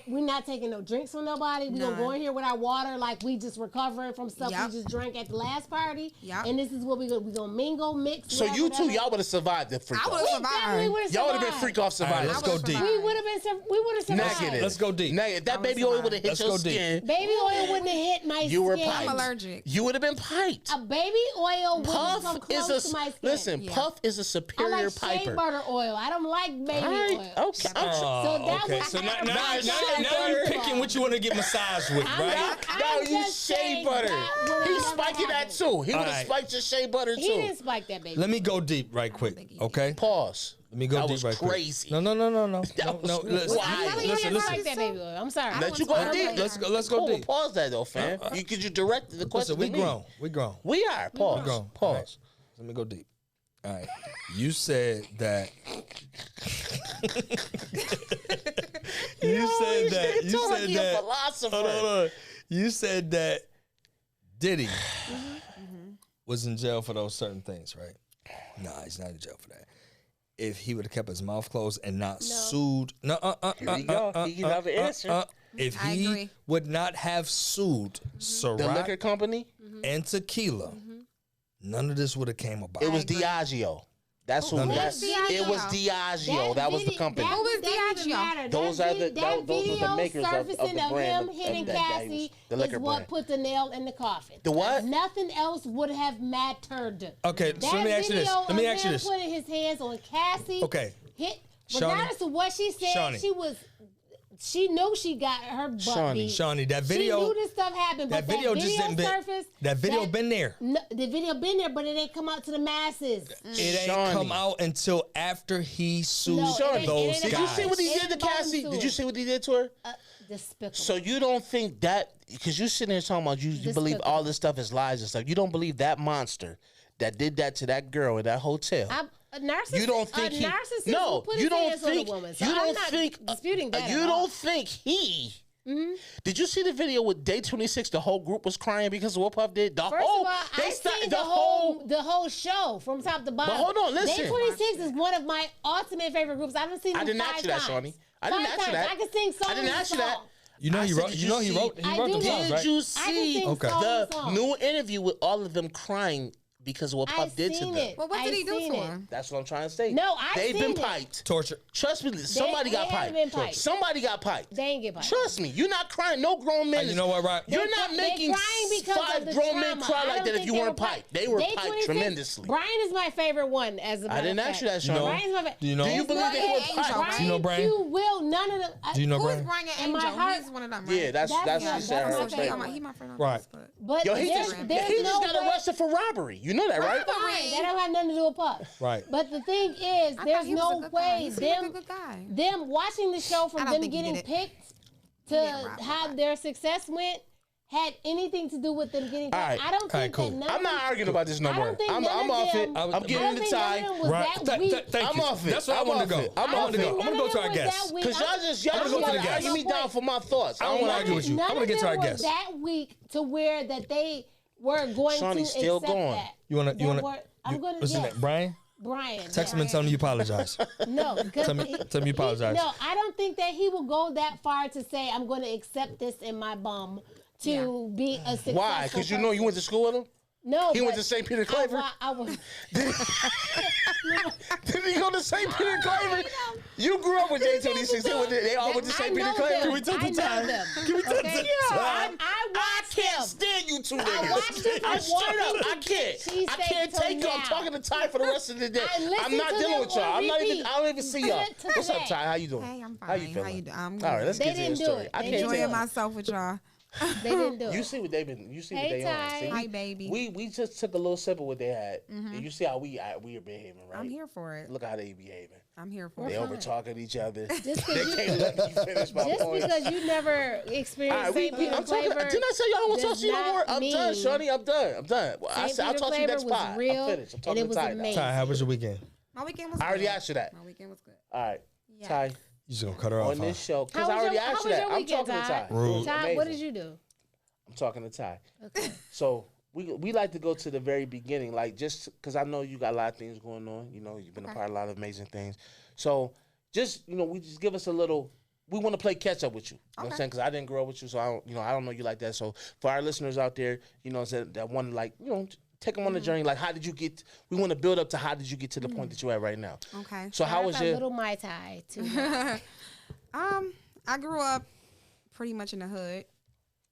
We're not taking no drinks from nobody. We gonna None. go in here with our water like we just recovering from stuff Yep. we just drank at the last party. Yep. And this is what we gonna mingle, mix. So you two, whatever. y'all would have survived the freak I off. would've We survived. definitely would have Y'all would have been survived. freak off All right, survivors. let's I go would've deep. survived. We would have been. We would have survived. Negative. Let's go deep. Negative. That I baby would've oil would have hit Let's your go deep. skin. Baby oil wouldn't have hit my You were skin. piped. I'm allergic. You would have been piped. A baby oil wouldn't come Puff close is to my a skin. listen. Yeah. Puff is a I superior like shea piper. butter oil. I don't like baby All right. oil. Okay. So that okay, was so now Nah, you're picking what you want to get massaged with, right? No, I'm you just shea saying butter. that would've He's never spiking that happened. too. He would have Alright. spiked your shea butter He too. didn't spike that baby. Let me go deep right quick, okay? Pause. Let me go That deep was right crazy. quick. No. That No, was listen, wild. He listen, didn't listen. spike that baby oil. I'm sorry. Let you go I deep. don't Let's go Cool, deep. pause that though, fam. You direct the question Listen, we to me. grown. We grown. We are. Pause. We grown. Pause. All right. Let me go deep. All right. You said that. You said that. You Talk like said he a that. philosopher. Hold on. You said that Diddy was in jail for those certain things, right? Nah, he's not in jail for that. If he would have kept his mouth closed and not sued, Here we go. He can have an answer. if I he agree. would not have sued The liquor Ciroc company. and tequila, none of this would have came about. It was Diageo. That's who. None of That's, that. it was Diageo. That was the company. Who was Diageo? Those are the- that those are the video makers of surfacing the of brand him of hitting that guy Cassie was the liquor is what brand. put the nail in the coffin. The what? Nothing else would have mattered. Okay, That so let me ask you this. video Let me of ask you him this. putting his hands on Cassie. Okay. Hit, Shawnee. regardless of what she said, Shawnee. she was she knew she got her butt Shawnee. beat. Shawnee, that She video, knew this stuff happened, but that video just didn't surfaced. that video been there. No, the video been there, but it ain't come out to the masses. It ain't Shawnee. come out until after he sued No, it ain't- those it ain't- Did you guys. see what he It's did to bone Cassie? Did you suing. see what he did to her? Despicable. So you don't think that, because you sitting there talking about you believe Despicable. all this stuff is lies and stuff. You don't believe that monster that did that to that girl in that hotel. A narcissist. You don't think a he? narcissist No, will put you his don't hands on a think. woman. So You I'm don't not think. disputing that. You at all. don't think he? Mm-hmm. Did you see the video with Day 26? The whole group was crying because of what Puff did. The First whole. of all, I seen the whole show from top to bottom. But hold on, listen. Day 26 is one of my ultimate favorite groups. I've seen them I didn't 5 ask you that, times. Shawnee. I didn't 5 ask you times. that. I can sing songs. I didn't ask you that. You know I he said, wrote. did You know you he see- wrote. He I wrote do the know. songs, Did right? you I can see sing Okay. the new interview with all of them crying because of what I Puff did to seen them? it. Well, what I did he do seen to it. him? That's what I'm trying to say. No, I They've seen been it. piped. Torture. Trust me, somebody got haven't been piped. piped. Somebody got piped. They ain't get piped. Trust me, you're not crying. No grown men. You know what, right? You're not They're making crying because of 5 the grown men trauma. cry I like don't that if think you they weren't were piped. They were Day piped 26, tremendously. Brian is my favorite one. As a matter I didn't of ask you fact. that, Shawnee. Brian's my favorite. Do you know? Do you believe they were Angel, piped? right? Do you know Brian? You will none of them. Do you know Who's Brian? Brian In my Angel? heart- He's one of them, right? Yeah, that's That's she my- said that's her my Okay, favorite. he my friend on Right. Facebook. But Yo, he there's, just there's he no just got way- arrested for robbery. You know that, right? Right. That don't have nothing to do with Puff. Right. But the thing is, I there's thought he was a no good guy. way He seemed like a them good guy. them watching the show I from don't them think he getting did it. picked He didn't rob to how nobody. their success went had anything to do with them getting All picked. right. I don't All right, think cool. that none I'm of not them, arguing about this no I more. don't think I'm none off of it. them- I'm I getting don't the think none tie. of them was Right. that weak. Thank I'm you. off it. That's where I I'm wanted to off go. it. I I'm wanted off to go. it. I'm gonna go to our guest. Because y'all I'm gonna go to the just guest. argue me down for my thoughts. I I don't wanna want argue with you. None I'm gonna of get to them our were guest. that weak to where that they were going Shawnee's to still accept going. that. You wanna? That were- I'm you- gonna. What's his yes. name? Brian. Brian. Text him and tell him you apologize. No, Tell me you apologize. No, I don't think that he will go that far to say I'm going to accept this in my bum to be a successful. Why? Because you know you went to school with him? No, He went but to St. Peter Claver? I was. Did he go to St. Peter Claver? You grew up with J26. They all went to St. Peter Claver. Can we take the time? Can we take the time? I watched Can't him. stand you two I niggas. watched him I'm from straight up. one I can't. She I said can't till take you. I'm now. talking to Ty for the rest of the day. I listened I'm not to dealing them with y'all. on I'm not even. repeat. I don't even see y'all. Clip to What's up, today. Ty? How you doing? Hey, I'm fine. How you feeling? How you doing? I'm All right, good. let's They get to the didn't do story. it. I They can't didn't take Enjoying it. myself with y'all. They didn't do it. You see what they've been. You see what Hey, they on. Ty. See? Hi, baby. We just took a little sip of what they had. And you see how we are behaving, right? I'm here for it. Look how they behaving. I'm here for They it. over talking each other. Just They 'cause you- can't let me finish my Just point. because you never All experienced right, St. Peter I'm talking. flavor. Didn't I say y'all don't want to talk does to you no more? not I'm done, mean Shorty. I'm done. Well, I St. said I'll Peter talk to you flavor next was pod. real, I'm finished. I'm and talking it to was Ty now. amazing. Ty, how was your weekend? My weekend was I already good. asked you that. My weekend was good. All right, Yeah. Ty. You just gonna cut her off? On this show, because How I was already your- asked how you was that. your I'm weekend, talking to Ty? Ty. Rude. It was Ty, what amazing. did you do? I'm talking to Ty. Okay. So we like to go to the very beginning, like just because I know you got a lot of things going on. You know, you've been a part of a lot of amazing things. So just we just give us a little. We want to play catch up with you. You know what I'm saying? Because I didn't grow up with you, so I don't know you like that. So for our listeners out there, that want to take them on the journey. Like, how did you get? We want to build up to how did you get to the point that you're at right now. Okay. So how was That's a your? little Mai Tai too? I grew up pretty much in the hood.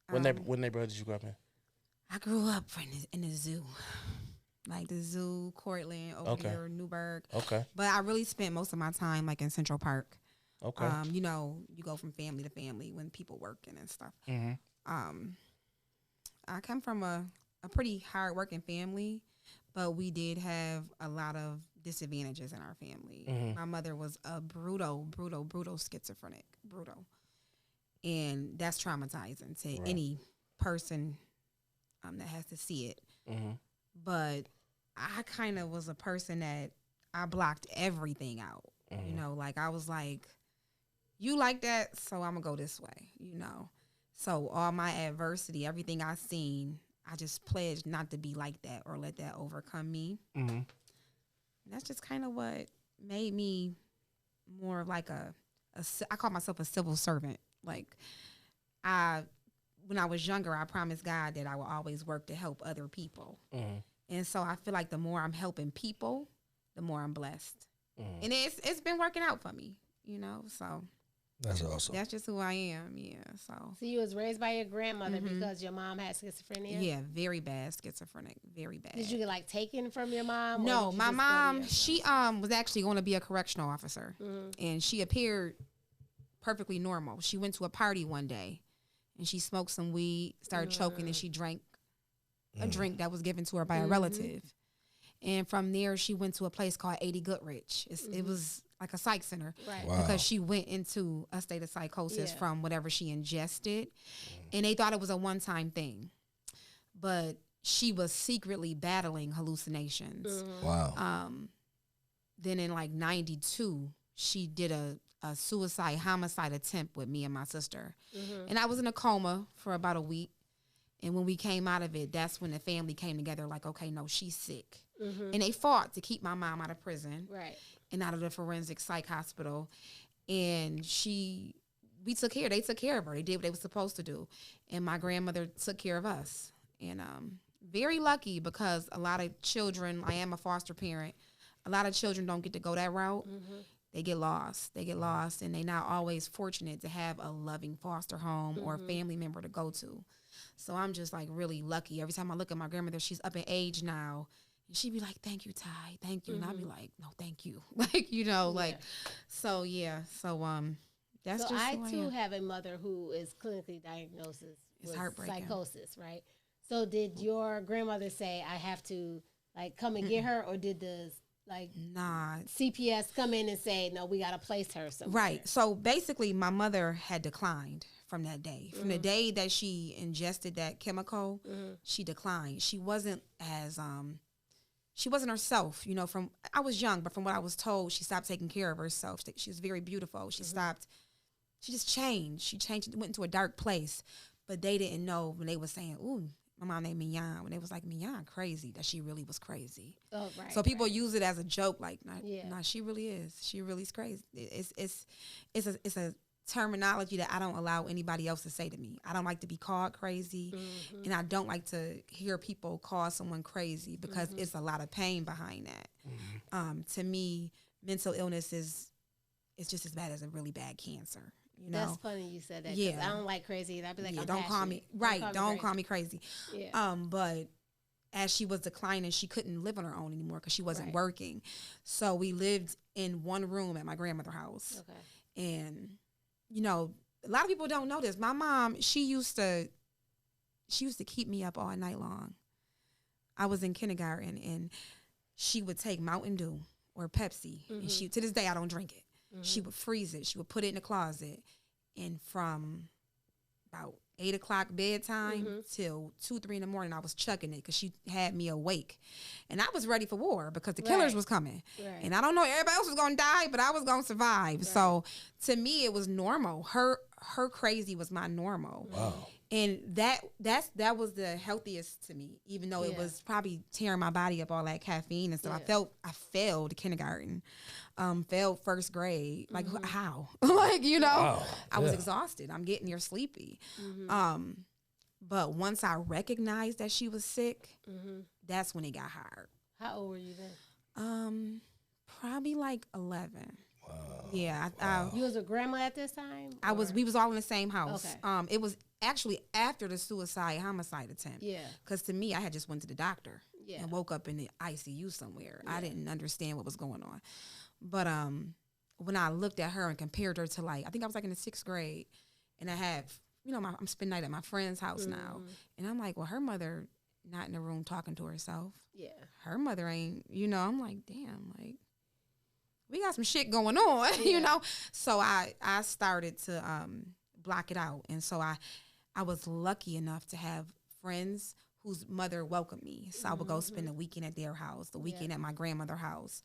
What neighborhood did you grow up in? I grew up in the zoo. Like the zoo, Cortland, over here, Newburgh. Okay. But I really spent most of my time like in Central Park. Okay. You go from family to family when people working and stuff. I come from a pretty hard-working family, but we did have a lot of disadvantages in our family. My mother was a brutal schizophrenic, and that's traumatizing to any person that has to see it. But I kind of was a person that I blocked everything out. Like I was like, you like that, so I'm gonna go this way. So all my adversity, everything I seen, I just pledged not to be like that or let that overcome me. That's just kind of what made me more of like I call myself a civil servant. Like when I was younger, I promised God that I would always work to help other people. And so I feel like the more I'm helping people, the more I'm blessed. And it's been working out for me, so That's awesome. that's just who I am. Yeah. So you was raised by your grandmother because your mom had schizophrenia? yeah, very bad schizophrenic, very bad. Did you get like taken from your mom? or No, did you my just go to mom, your- she was actually going to be a correctional officer, and she appeared perfectly normal. She went to a party one day and she smoked some weed, started choking, and she drank a drink that was given to her by a relative. And from there, she went to a place called 80 Goodrich. It was like a psych center. Right. Wow. Because she went into a state of psychosis from whatever she ingested. And they thought it was a one-time thing. But she was secretly battling hallucinations. Wow. Then in like 92, she did a suicide homicide attempt with me and my sister. And I was in a coma for about a week. And when we came out of it, that's when the family came together like, okay, no, she's sick. And they fought to keep my mom out of prison. Right. And out of the forensic psych hospital. And they took care of her. They did what they were supposed to do. And my grandmother took care of us. And very lucky because a lot of children, I am a foster parent, a lot of children don't get to go that route. They get lost. And they're not always fortunate to have a loving foster home or a family member to go to. So I'm just like really lucky. Every time I look at my grandmother, she's up in age now. And she'd be like, thank you, Tai. Thank you. And I'd be like, no, thank you. Like, you know, like, so yeah. So, that's so just I who too am. have a mother who is clinically diagnosed with heartbreaking. psychosis, right? So did your grandmother say, I have to like come and get her, or did the like Nah. CPS come in and say, no, we got to place her somewhere? Right. So basically, my mother had declined from that day. From the day that she ingested that chemical, she declined. She wasn't as she wasn't herself. You know, I was young, but from what I was told, she stopped taking care of herself. She was very beautiful. She stopped. She just changed. She changed. Went into a dark place. But they didn't know when they were saying, "Ooh, my mom named Mignon," when they was like, "Mignon crazy," that she really was crazy. Oh, right. So people use it as a joke, like, Yeah. nah, she really is. She really is crazy. It's a terminology that I don't allow anybody else to say to me. I don't like to be called crazy, and I don't like to hear people call someone crazy because it's a lot of pain behind that. To me, mental illness is just as bad as a really bad cancer. You know? That's funny you said that. 'Cause Yeah. I don't like crazy. And I'd be like, Yeah, I'm don't call me passionate. Don't call me crazy. Yeah. But as she was declining, she couldn't live on her own anymore because she wasn't Right. working. So we lived in one room at my grandmother's house. Okay. And, you know, a lot of people don't know this. My mom, she used to keep me up all night long. I was in kindergarten and she would take Mountain Dew or Pepsi. And to this day, I don't drink it. She would freeze it. She would put it in the closet. And from about 8 o'clock bedtime till 2, 3 in the morning, I was chugging it because she had me awake. And I was ready for war because the killers Right. was coming. Right. And I don't know, everybody else was going to die, but I was going to survive. Right. So to me, it was normal. Her crazy was my normal. Wow. And that was the healthiest to me, even though it Yeah. was probably tearing my body up, all that caffeine and stuff. Yeah. I failed kindergarten, failed first grade. Like how? Like, you know, Wow. I was Yeah. exhausted. I'm getting here sleepy. But once I recognized that she was sick, that's when it got hard. How old were you then? Probably like 11. Wow. Yeah, You was a grandma at this time? we was all in the same house. Okay. It was actually after the suicide homicide attempt. Yeah. Because to me, I had just went to the doctor Yeah. and woke up in the ICU somewhere. I didn't understand what was going on. But when I looked at her and compared her to I think I was like in the 6th grade, and I have, you know, I'm spending night at my friend's house now, and I'm like, well, her mother not in the room talking to herself. Yeah. Her mother ain't, you know. I'm like, damn, like we got some shit going on, you know. So I started to block it out, and so I was lucky enough to have friends whose mother welcomed me. So I would go spend the weekend at their house, the weekend at my grandmother's house,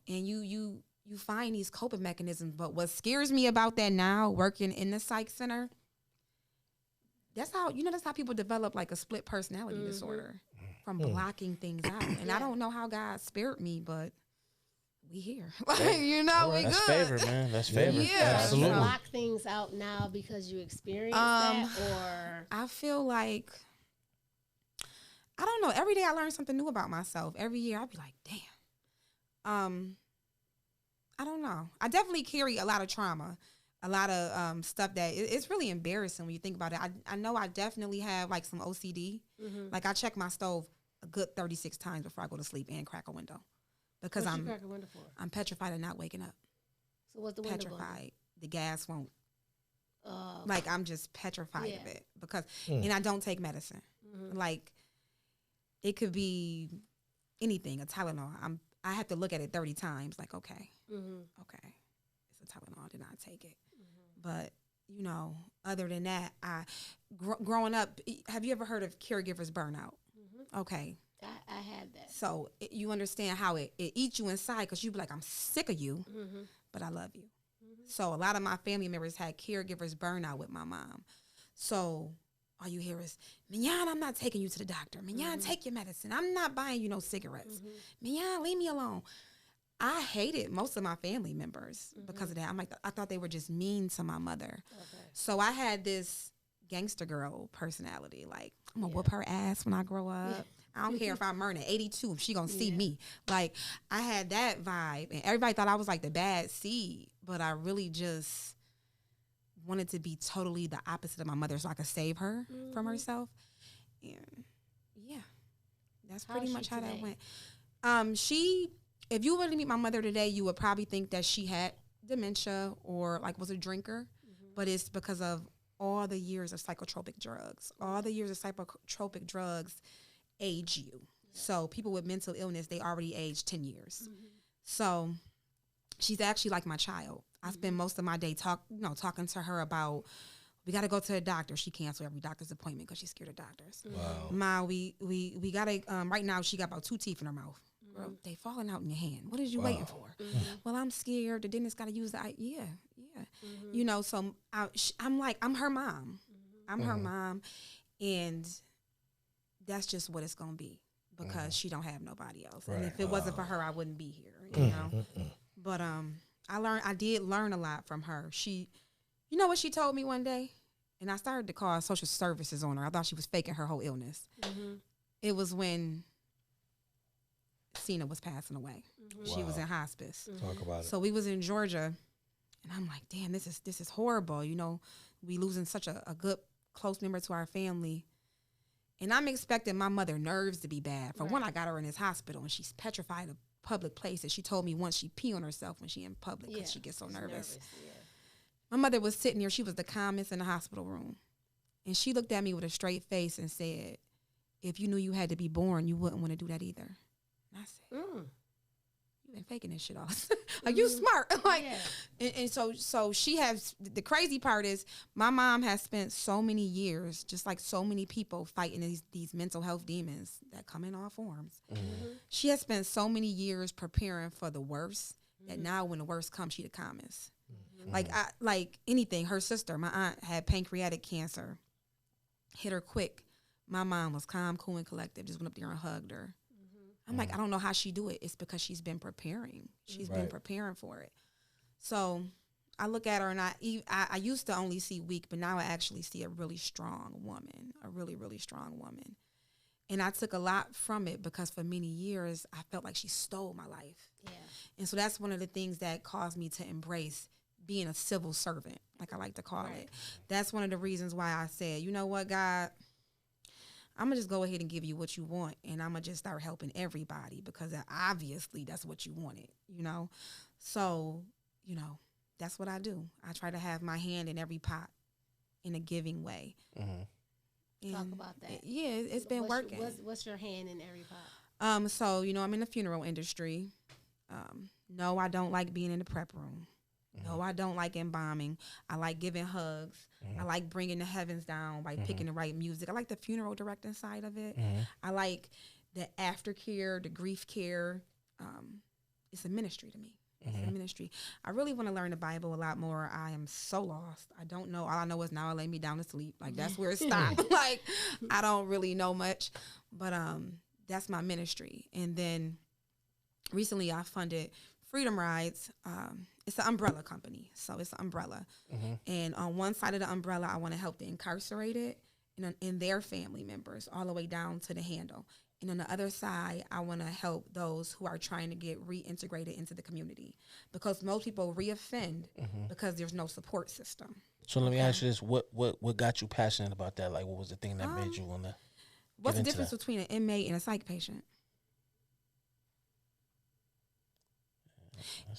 and you find these coping mechanisms. But what scares me about that now, working in the psych center, that's how people develop like a split personality disorder from blocking things out. And I don't know how God spared me, but we here. Like, you know, we That's good. favor, man. That's favor. Yeah. Absolutely. Do you block things out now because you experienced that, or I feel like, I don't know. Every day I learn something new about myself. Every year I'd be like, damn. I don't know. I definitely carry a lot of trauma, a lot of stuff that it's really embarrassing when you think about it. I know I definitely have like some OCD. Like I check my stove a good 36 times before I go to sleep and crack a window because what you crack a window for? I'm petrified of not waking up. So what's the window going? Petrified. The gas won't Like I'm just petrified of it because, and I don't take medicine. Like it could be anything, a Tylenol. I have to look at it 30 times. Like, okay, it's a Tylenol. Did not take it. But you know, other than that, growing up, have you ever heard of caregivers burnout? Okay. I had that. So you understand how it eats you inside because you be like, I'm sick of you, but I love you. So a lot of my family members had caregivers burnout with my mom. So all you hear is, Mignon, I'm not taking you to the doctor. Mignon, take your medicine. I'm not buying you no cigarettes. Mignon, leave me alone. I hated most of my family members because of that. I'm like, I thought they were just mean to my mother. Okay. So I had this gangster girl personality. Like, I'm going to whoop her ass when I grow up. I don't care if I'm Myrna, 82, if she going to see me. Like, I had that vibe. And everybody thought I was like the bad seed. But I really just wanted to be totally the opposite of my mother so I could save her from herself. And, yeah, that's pretty much how that went. If you were to meet my mother today, you would probably think that she had dementia or like was a drinker, but it's because of all the years of psychotropic drugs. All the years of psychotropic drugs age you. So people with mental illness, they already aged 10 years. So she's actually like my child. I spend most of my day talking to her about, we got to go to the doctor. She canceled every doctor's appointment because she's scared of doctors. Wow. Ma, we got to, right now she got about 2 teeth in her mouth. Girl, they falling out in your hand. What is you waiting for? Well, I'm scared. The dentist got to use the yeah. You know, so I'm like, I'm her mom. I'm her mom, and that's just what it's gonna be because she don't have nobody else. Right. And if it wasn't for her, I wouldn't be here. You know. But I did learn a lot from her. She, you know what she told me one day, and I started to call social services on her. I thought she was faking her whole illness. It was when Cena was passing away. She was in hospice. Talk about it. So we was in Georgia, and I'm like, damn, this is horrible. You know, we losing such a good close member to our family. And I'm expecting my mother nerves to be bad. For one, I got her in this hospital, and she's petrified of public places. She told me once she pee on herself when she in public because she gets so nervous. My mother was sitting here. She was the calmest in the hospital room. And she looked at me with a straight face and said, if you knew you had to be born, you wouldn't want to do that either. And I said, you've been faking this shit all. Like, you smart. Like, and so she has, the crazy part is my mom has spent so many years, just like so many people, fighting these mental health demons that come in all forms. She has spent so many years preparing for the worst that now when the worst comes, she the calmest. Like anything, her sister, my aunt, had pancreatic cancer, hit her quick. My mom was calm, cool, and collective, just went up there and hugged her. I'm like, I don't know how she do it. It's because she's been preparing. She's been preparing for it. So I look at her, and I used to only see weak, but now I actually see a really strong woman, a really, really strong woman. And I took a lot from it because for many years, I felt like she stole my life. Yeah. And so that's one of the things that caused me to embrace being a civil servant, like I like to call it. That's one of the reasons why I said, you know what, God, I'm going to just go ahead and give you what you want, and I'm going to just start helping everybody because obviously that's what you wanted, you know? So, you know, that's what I do. I try to have my hand in every pot in a giving way. Talk about that. It's been working. What's your hand in every pot? So, you know, I'm in the funeral industry. No, I don't like being in the prep room. No, I don't like embalming. I like giving hugs. I like bringing the heavens down by picking the right music. I like the funeral directing side of it. I like the aftercare, the grief care. It's a ministry to me. It's a ministry. I really want to learn the Bible a lot more. I am so lost. I don't know. All I know is now I lay me down to sleep. Like, that's where it stopped. Like, I don't really know much. But that's my ministry. And then recently I funded Freedom Rides. It's an umbrella company, so it's an umbrella. And on one side of the umbrella, I want to help the incarcerated and their family members all the way down to the handle. And on the other side, I want to help those who are trying to get reintegrated into the community because most people reoffend because there's no support system. So let me ask you this: what got you passionate about that? Like, what was the thing that made you want to? What's the difference between an inmate and a psych patient?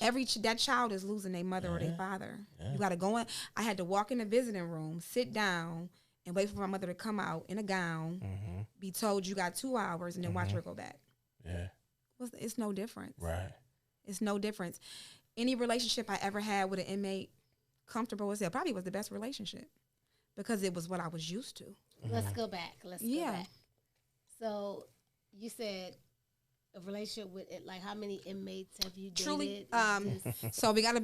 That child is losing their mother or their father. You got to go in. I had to walk in the visiting room, sit down, and wait for my mother to come out in a gown, be told you got 2 hours, and then watch her go back. Yeah. It's no difference. Right. It's no difference. Any relationship I ever had with an inmate, comfortable as hell, probably was the best relationship because it was what I was used to. Let's go back. Go back. So you said a relationship with it, like how many inmates have you dated? Truly, so we gotta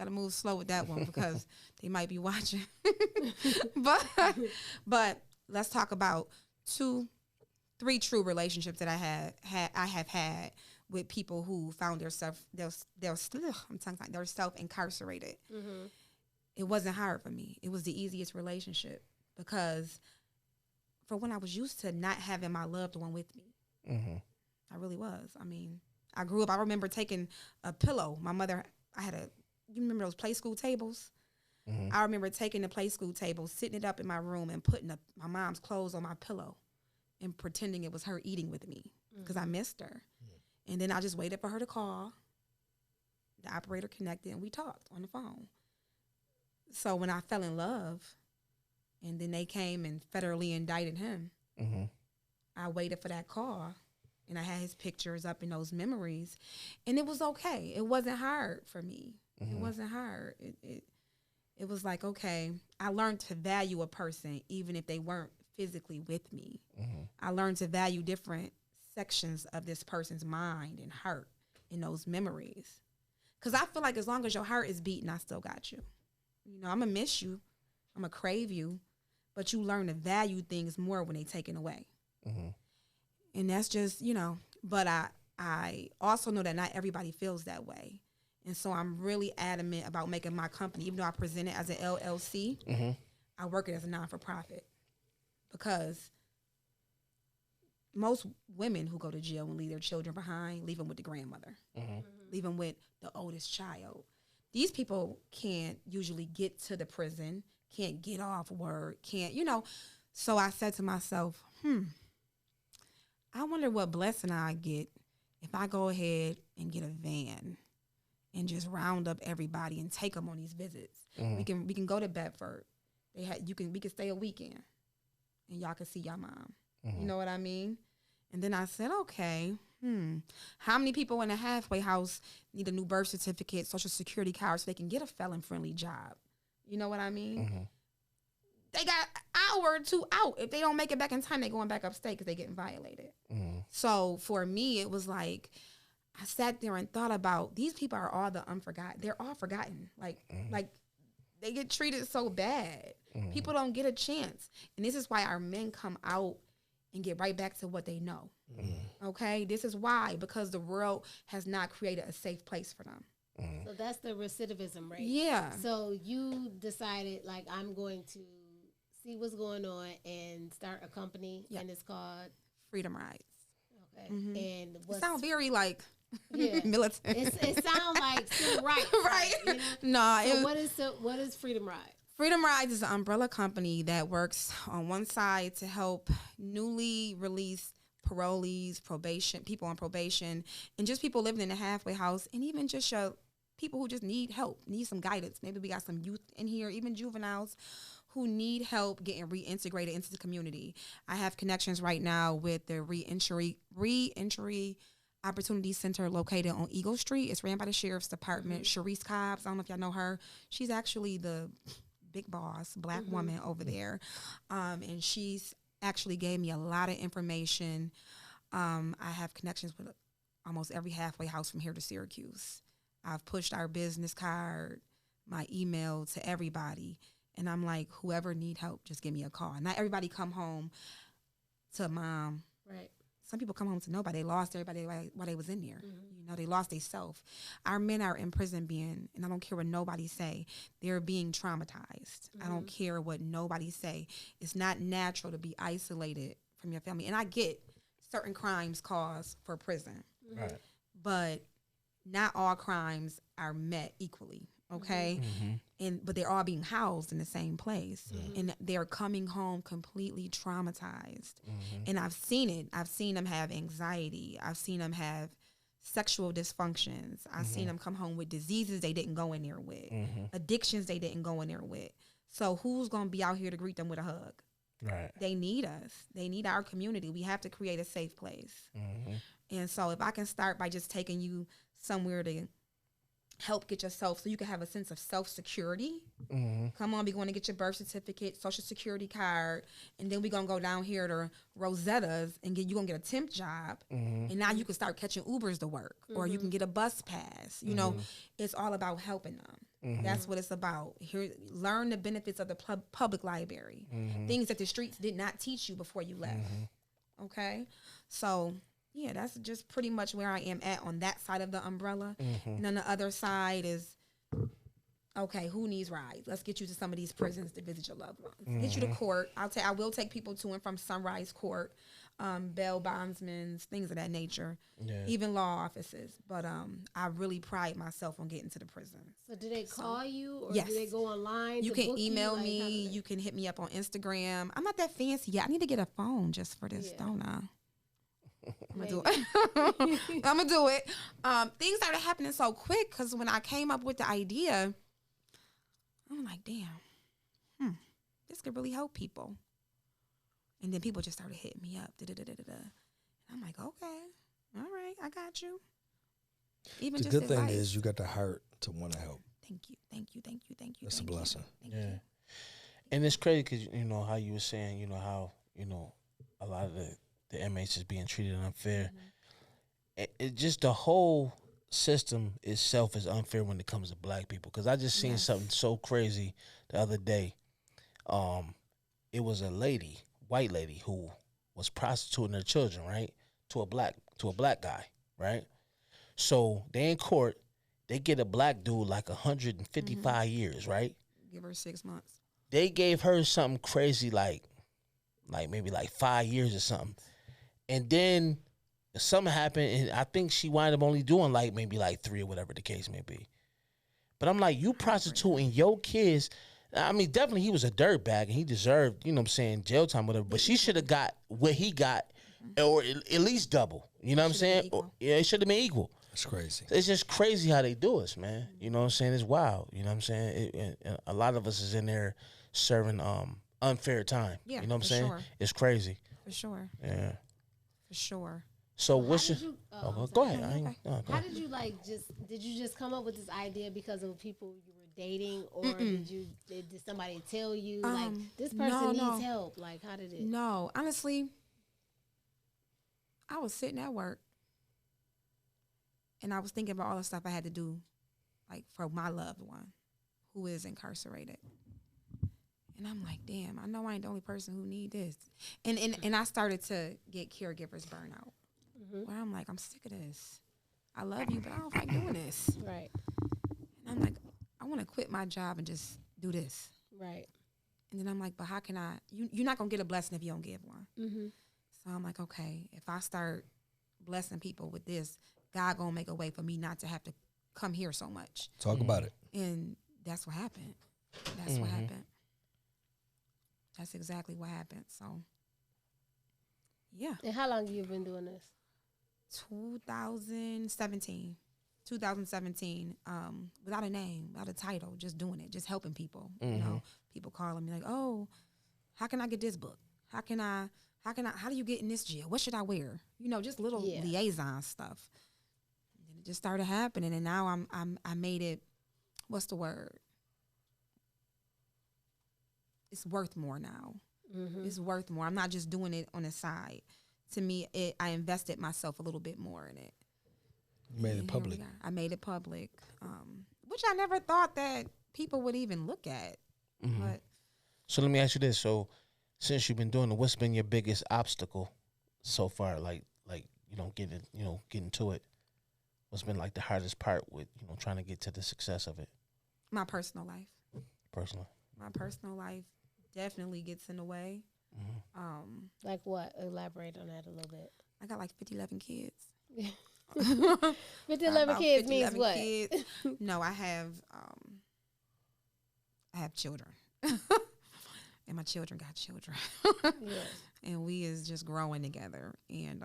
move slow with that one because they might be watching. but let's talk about 3 true relationships that I have had with people who found they're self-incarcerated. Mm-hmm. It wasn't hard for me. It was the easiest relationship because for when I was used to not having my loved one with me. Mm-hmm. I really was. I mean, I grew up, I remember taking a pillow. My mother, you remember those play school tables? Mm-hmm. I remember taking the play school table, sitting it up in my room and putting my mom's clothes on my pillow and pretending it was her eating with me because I missed her. Mm-hmm. And then I just waited for her to call. The operator connected and we talked on the phone. So when I fell in love and then they came and federally indicted him, I waited for that call. And I had his pictures up in those memories. And it was okay. It wasn't hard for me. It wasn't hard. It was like, okay, I learned to value a person even if they weren't physically with me. I learned to value different sections of this person's mind and heart in those memories. Because I feel like as long as your heart is beating, I still got you. You know, I'm going to miss you. I'm going to crave you. But you learn to value things more when they taken away. And that's just, but I also know that not everybody feels that way. And so I'm really adamant about making my company, even though I present it as an LLC, I work it as a non-for-profit. Because most women who go to jail and leave their children behind, leave them with the grandmother, leave them with the oldest child. These people can't usually get to the prison, can't get off work, can't. So I said to myself, I wonder what blessing I get if I go ahead and get a van and just round up everybody and take them on these visits. We can go to Bedford. We can stay a weekend, and y'all can see y'all mom. You know what I mean? And then I said, okay, how many people in a halfway house need a new birth certificate, social security card, so they can get a felon-friendly job? You know what I mean? They got an hour or 2 out. If they don't make it back in time, they're going back upstate because they're getting violated. So for me, it was like, I sat there and thought about, these people are all the unforgotten. They're all forgotten. Like they get treated so bad. People don't get a chance. And this is why our men come out and get right back to what they know. Okay? This is why, because the world has not created a safe place for them. So that's the recidivism rate. Yeah. So you decided, like, I'm going to see what's going on and start a company, and it's called Freedom Rides. Okay. And it sounds very like militant. It sounds like civil rights, right? No. So what is Freedom Rides? Freedom Rides is an umbrella company that works on one side to help newly released parolees, people on probation, and just people living in a halfway house, and even just people who just need help, need some guidance. Maybe we got some youth in here, even juveniles who need help getting reintegrated into the community. I have connections right now with the reentry Opportunity Center located on Eagle Street. It's ran by the Sheriff's Department. Sharice Cobbs, I don't know if y'all know her. She's actually the big boss, black woman over there. And she's actually gave me a lot of information. I have connections with almost every halfway house from here to Syracuse. I've pushed our business card, my email to everybody. And I'm like, whoever need help, just give me a call. Not everybody come home to mom. Right. Some people come home to nobody. They lost everybody while they was in there. They lost their self. Our men are in prison and I don't care what nobody say, they're being traumatized. I don't care what nobody say. It's not natural to be isolated from your family. And I get certain crimes cause for prison. Right. But not all crimes are met equally. Okay. But they're all being housed in the same place, and they're coming home completely traumatized. And I've seen it. I've seen them have anxiety. I've seen them have sexual dysfunctions. I seen them come home with diseases they didn't go in there with, addictions they didn't go in there with. So who's gonna be out here to greet them with a hug? Right. They need us. They need our community. We have to create a safe place. And so if I can start by just taking you somewhere to help get yourself so you can have a sense of self-security. Come on, we're going to get your birth certificate, social security card, and then we're going to go down here to Rosetta's and you're going to get a temp job. And now you can start catching Ubers to work or you can get a bus pass. You know, it's all about helping them. That's what it's about. Here, learn the benefits of the public library. Things that the streets did not teach you before you left. Okay? So... yeah, that's just pretty much where I am at on that side of the umbrella. And on the other side is, okay, who needs rides? Let's get you to some of these prisons to visit your loved ones. Get you to court. I will take people to and from Sunrise Court, bail bondsmen, things of that nature, even law offices. But I really pride myself on getting to the prisons. So do they call you or yes. do they go online? You to can book email you? Like, me. You can hit me up on Instagram. I'm not that fancy yet. I need to get a phone just for this, don't I? I'm gonna do it. I'm gonna do it. Things started happening so quick because when I came up with the idea, I'm like, damn, this could really help people. And then people just started hitting me up. I'm like, okay, all right, I got you. Even The just good thing advice. is you got the heart to want to help. Thank you. That's a blessing. Thank you. And it's crazy because, you know, how you were saying, you know, how, you know, a lot of the inmates is being treated unfair. It just the whole system itself is unfair when it comes to black people. Because I just seen something so crazy the other day. It was a lady, white lady, who was prostituting her children, right, to a black guy, right. So they in court, they get a black dude like 155 years, right. Give her 6 months. They gave her something crazy like maybe like 5 years or something. And then something happened, and I think she wound up only doing maybe 3 or whatever the case may be. But I'm like, you prostituting your kids. I mean, definitely he was a dirtbag, and he deserved, you know what I'm saying, jail time, whatever. But she should have got what he got, or at least double. You know what I'm saying? Yeah, it should have been equal. That's crazy. It's just crazy how they do us, man. You know what I'm saying? It's wild. You know what I'm saying? A lot of us is in there serving unfair time. Yeah, you know what I'm for saying? sure. It's crazy. For sure. Yeah. For sure. So How what's did your? you, Go ahead. How did you did you just come up with this idea because of people you were dating, or did somebody tell you like this person needs help? Like, how did it? No, honestly, I was sitting at work and I was thinking about all the stuff I had to do, like for my loved one who is incarcerated. And I'm like, damn, I know I ain't the only person who need this. And I started to get caregivers burnout. Where I'm like, I'm sick of this. I love you, but I don't like doing this. Right. And I'm like, I want to quit my job and just do this. Right. And then I'm like, but how can I? You're not going to get a blessing if you don't give one. So I'm like, okay, if I start blessing people with this, God going to make a way for me not to have to come here so much. Talk about it. And that's what happened. That's what happened. That's exactly what happened. So, yeah. And how long have you been doing this? 2017. Without a name, without a title, just doing it, just helping people. You know, people calling me like, oh, how can I get this book? How do you get in this jail? What should I wear? You know, just little liaison stuff. And it just started happening, and now I made it, what's the word? It's worth more now. It's worth more. I'm not just doing it on the side. To me, I invested myself a little bit more in it. You made it public. I made it public, which I never thought that people would even look at. But So let me ask you this: so since you've been doing it, what's been your biggest obstacle so far? Like getting to it. What's been like the hardest part with trying to get to the success of it? my personal life. Personally, My personal life definitely gets in the way. Like what? Elaborate on that a little bit. I got like 11 kids. 11 About kids 50, means 11 what? kids. No, I have children. And my children got children. Yes. And we is just growing together. And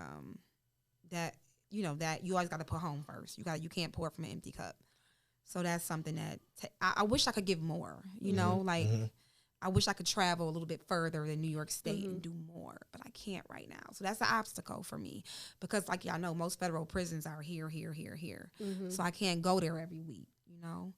that you know, that you always got to put home first. You can't pour from an empty cup. So that's something that I wish I could give more, you know, like I wish I could travel a little bit further than New York State and do more, but I can't right now. So that's an obstacle for me because like y'all know, most federal prisons are here. So I can't go there every week, you know.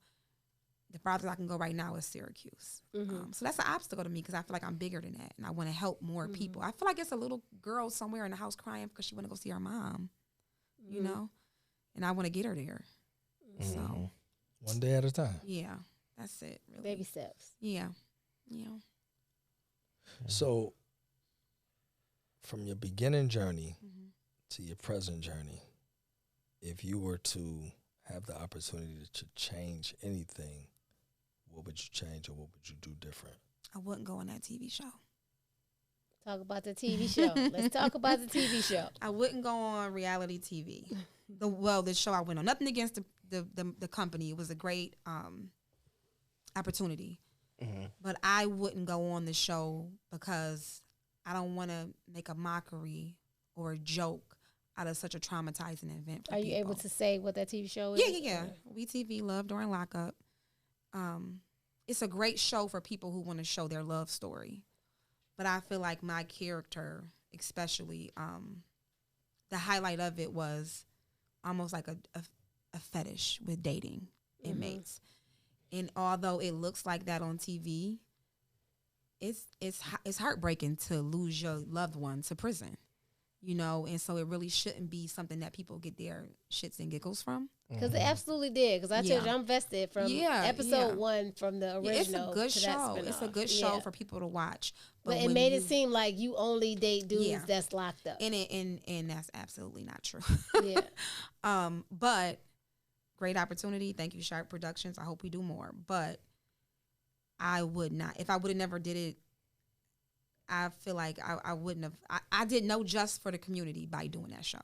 The farthest I can go right now is Syracuse. So that's an obstacle to me because I feel like I'm bigger than that and I want to help more people. I feel like it's a little girl somewhere in the house crying because she want to go see her mom, you know, and I want to get her there. So one day at a time. Yeah, that's it. Really. Baby steps. Yeah. So from your beginning journey to your present journey, if you were to have the opportunity to change anything, what would you change or what would you do different? I wouldn't go on that TV show. Talk about the TV show. Let's talk about the TV show. I wouldn't go on reality TV. The show I went on. Nothing against the company. It was a great opportunity. But I wouldn't go on the show because I don't want to make a mockery or a joke out of such a traumatizing event for Are you people. able to say what that TV show is? Yeah. WeTV, Love During Lockup. It's a great show for people who want to show their love story. But I feel like my character, especially, the highlight of it was almost like a fetish with dating inmates. And although it looks like that on TV, it's heartbreaking to lose your loved one to prison, you know. And so it really shouldn't be something that people get their shits and giggles from. Because it absolutely did. Because I told you I'm vested from episode 1 from the original. It's a good show. It's a good show for people to watch. But it made it seem like you only date dudes that's locked up. And that's absolutely not true. Yeah. But great opportunity. Thank you, Sharp Productions. I hope we do more. But I would not. If I would have never did it, I feel like I wouldn't have. I did no just for the community by doing that show.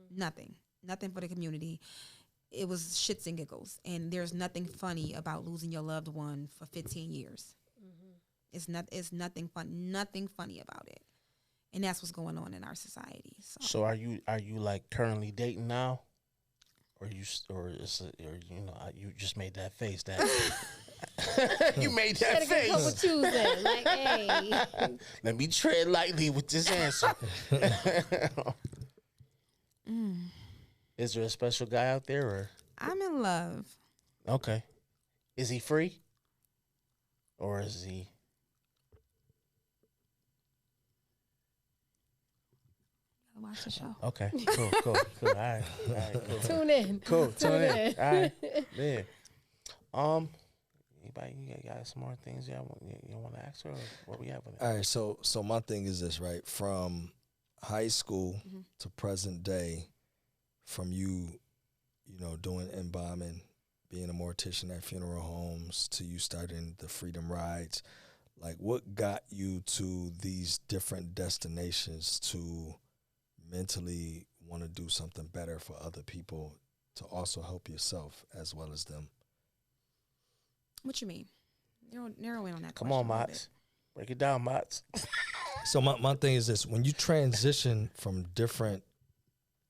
Nothing for the community. It was shits and giggles. And there's nothing funny about losing your loved one for 15 years. It's nothing funny about it. And that's what's going on in our society. So are you like currently dating now? Or you just made that face that you made that face. Couple choosing, like, hey. Let me tread lightly with this answer. Is there a special guy out there, or I'm in love? Okay, is he free, or is he? Watch the show. Okay, cool. All right, cool. Tune in. Cool, tune in. All right, yeah. Anybody got some more things you want to ask her, or what we have with it? All right, so my thing is this, right? From high school to present day, from you know, doing embalming, being a mortician at funeral homes, to you starting the Freedom Rides, like what got you to these different destinations to mentally want to do something better for other people to also help yourself as well as them? What you mean? Narrow in on that. Come on, Mots. Break it down, Mots. So my thing is this: when you transition from different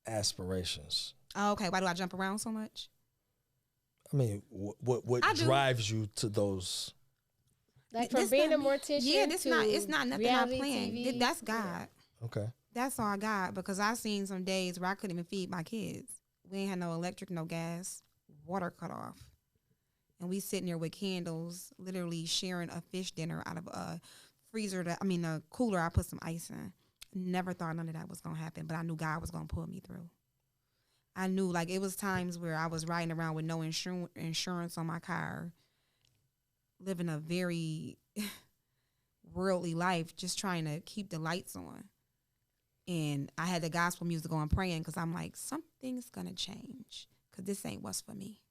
aspirations. Oh, okay. Why do I jump around so much? I mean, what drives you to those? Like from being a mortician. Yeah, it's not nothing I planned. TV. That's God. Okay. That's all God, because I seen some days where I couldn't even feed my kids. We ain't had no electric, no gas, water cut off. And we sitting there with candles, literally sharing a fish dinner out of a a cooler I put some ice in. Never thought none of that was going to happen, but I knew God was going to pull me through. I knew, like, it was times where I was riding around with no insurance on my car, living a very worldly life, just trying to keep the lights on. And I had the gospel music on praying because I'm like, something's going to change because this ain't what's for me.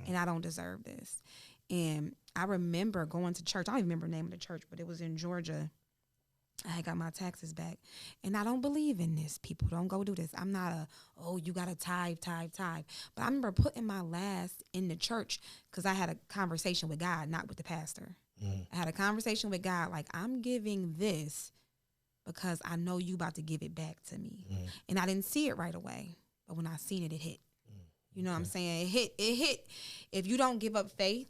And I don't deserve this. And I remember going to church. I don't even remember the name of the church, but it was in Georgia. I had got my taxes back. And I don't believe in this. People don't go do this. I'm not you got to tithe. But I remember putting my last in the church because I had a conversation with God, not with the pastor. I had a conversation with God, like, I'm giving this because I know you about to give it back to me. And I didn't see it right away. but when I seen it, it hit. You know what I'm saying? It hit. If you don't give up faith,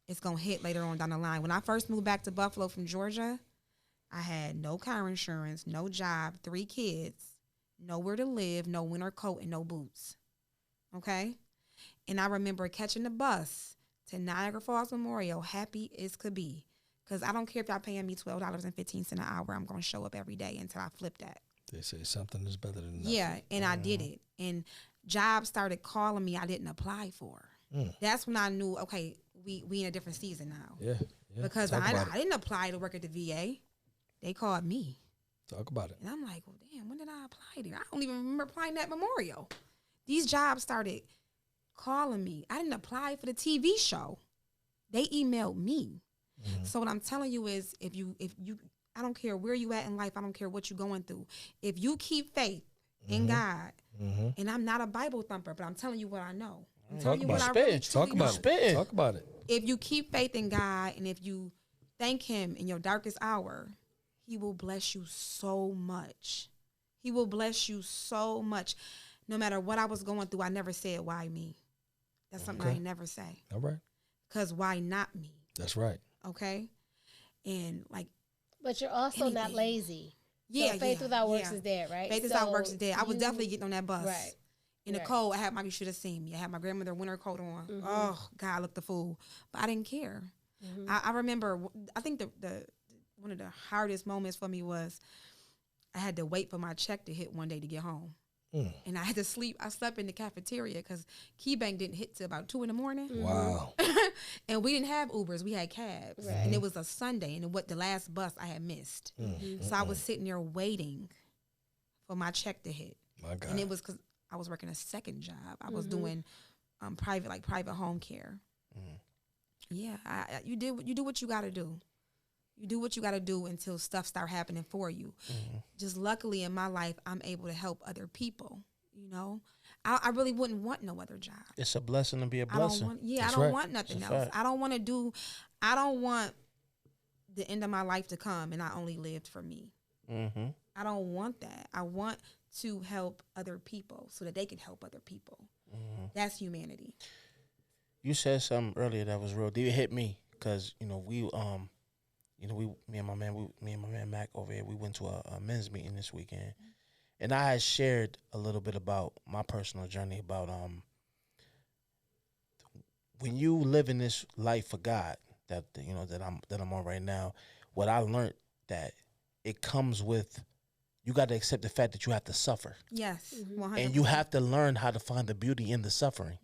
it's going to hit later on down the line. When I first moved back to Buffalo from Georgia, I had no car insurance, no job, 3 kids, nowhere to live, no winter coat, and no boots. Okay? And I remember catching the bus to Niagara Falls Memorial, happy as could be. Because I don't care if y'all paying me $12.15 an hour. I'm going to show up every day until I flip that. They say something is better than nothing. Yeah, and I did it. And jobs started calling me I didn't apply for. That's when I knew, okay, we in a different season now. Yeah. Because I didn't apply to work at the VA. They called me. Talk about it. And I'm like, well, damn, when did I apply there? I don't even remember applying at Memorial. These jobs started calling me. I didn't apply for the TV show. They emailed me. So what I'm telling you is if you I don't care where you at in life, I don't care what you're going through. If you keep faith in God, and I'm not a Bible thumper, but I'm telling you what I know. I'm telling you what I really truly know. Talk about it. If you keep faith in God and if you thank him in your darkest hour, he will bless you so much. He will bless you so much. No matter what I was going through, I never said, why me? That's something I never say. All right. Because why not me? That's right. Okay? And like. But you're also not lazy. Yeah, so faith without works is dead, right? Faith without works is dead. I was definitely getting on that bus. Right. In the cold, you should have seen me. I had my grandmother winter coat on. Oh, God, I looked a fool. But I didn't care. I remember, I think the one of the hardest moments for me was I had to wait for my check to hit one day to get home. And I had to sleep. I slept in the cafeteria because Key Bank didn't hit till about 2 in the morning. Wow. And we didn't have Ubers. We had cabs. Right. And it was a Sunday. And the last bus I had missed. So I was sitting there waiting for my check to hit. My God. And it was because I was working a second job. I was doing private home care. Yeah, you do what you got to do. You do what you got to do until stuff start happening for you. Just luckily in my life, I'm able to help other people. You know, I really wouldn't want no other job. It's a blessing to be a blessing. I don't want nothing else. I don't want the end of my life to come and I only lived for me. I don't want that. I want to help other people so that they can help other people. That's humanity. You said something earlier that was real deep. It hit me because me and my man Mac over here, we went to a men's meeting this weekend, and I had shared a little bit about my personal journey about when you live in this life for God that I'm on right now. What I learned that it comes with. You got to accept the fact that you have to suffer. Yes, 100%. And you have to learn how to find the beauty in the suffering.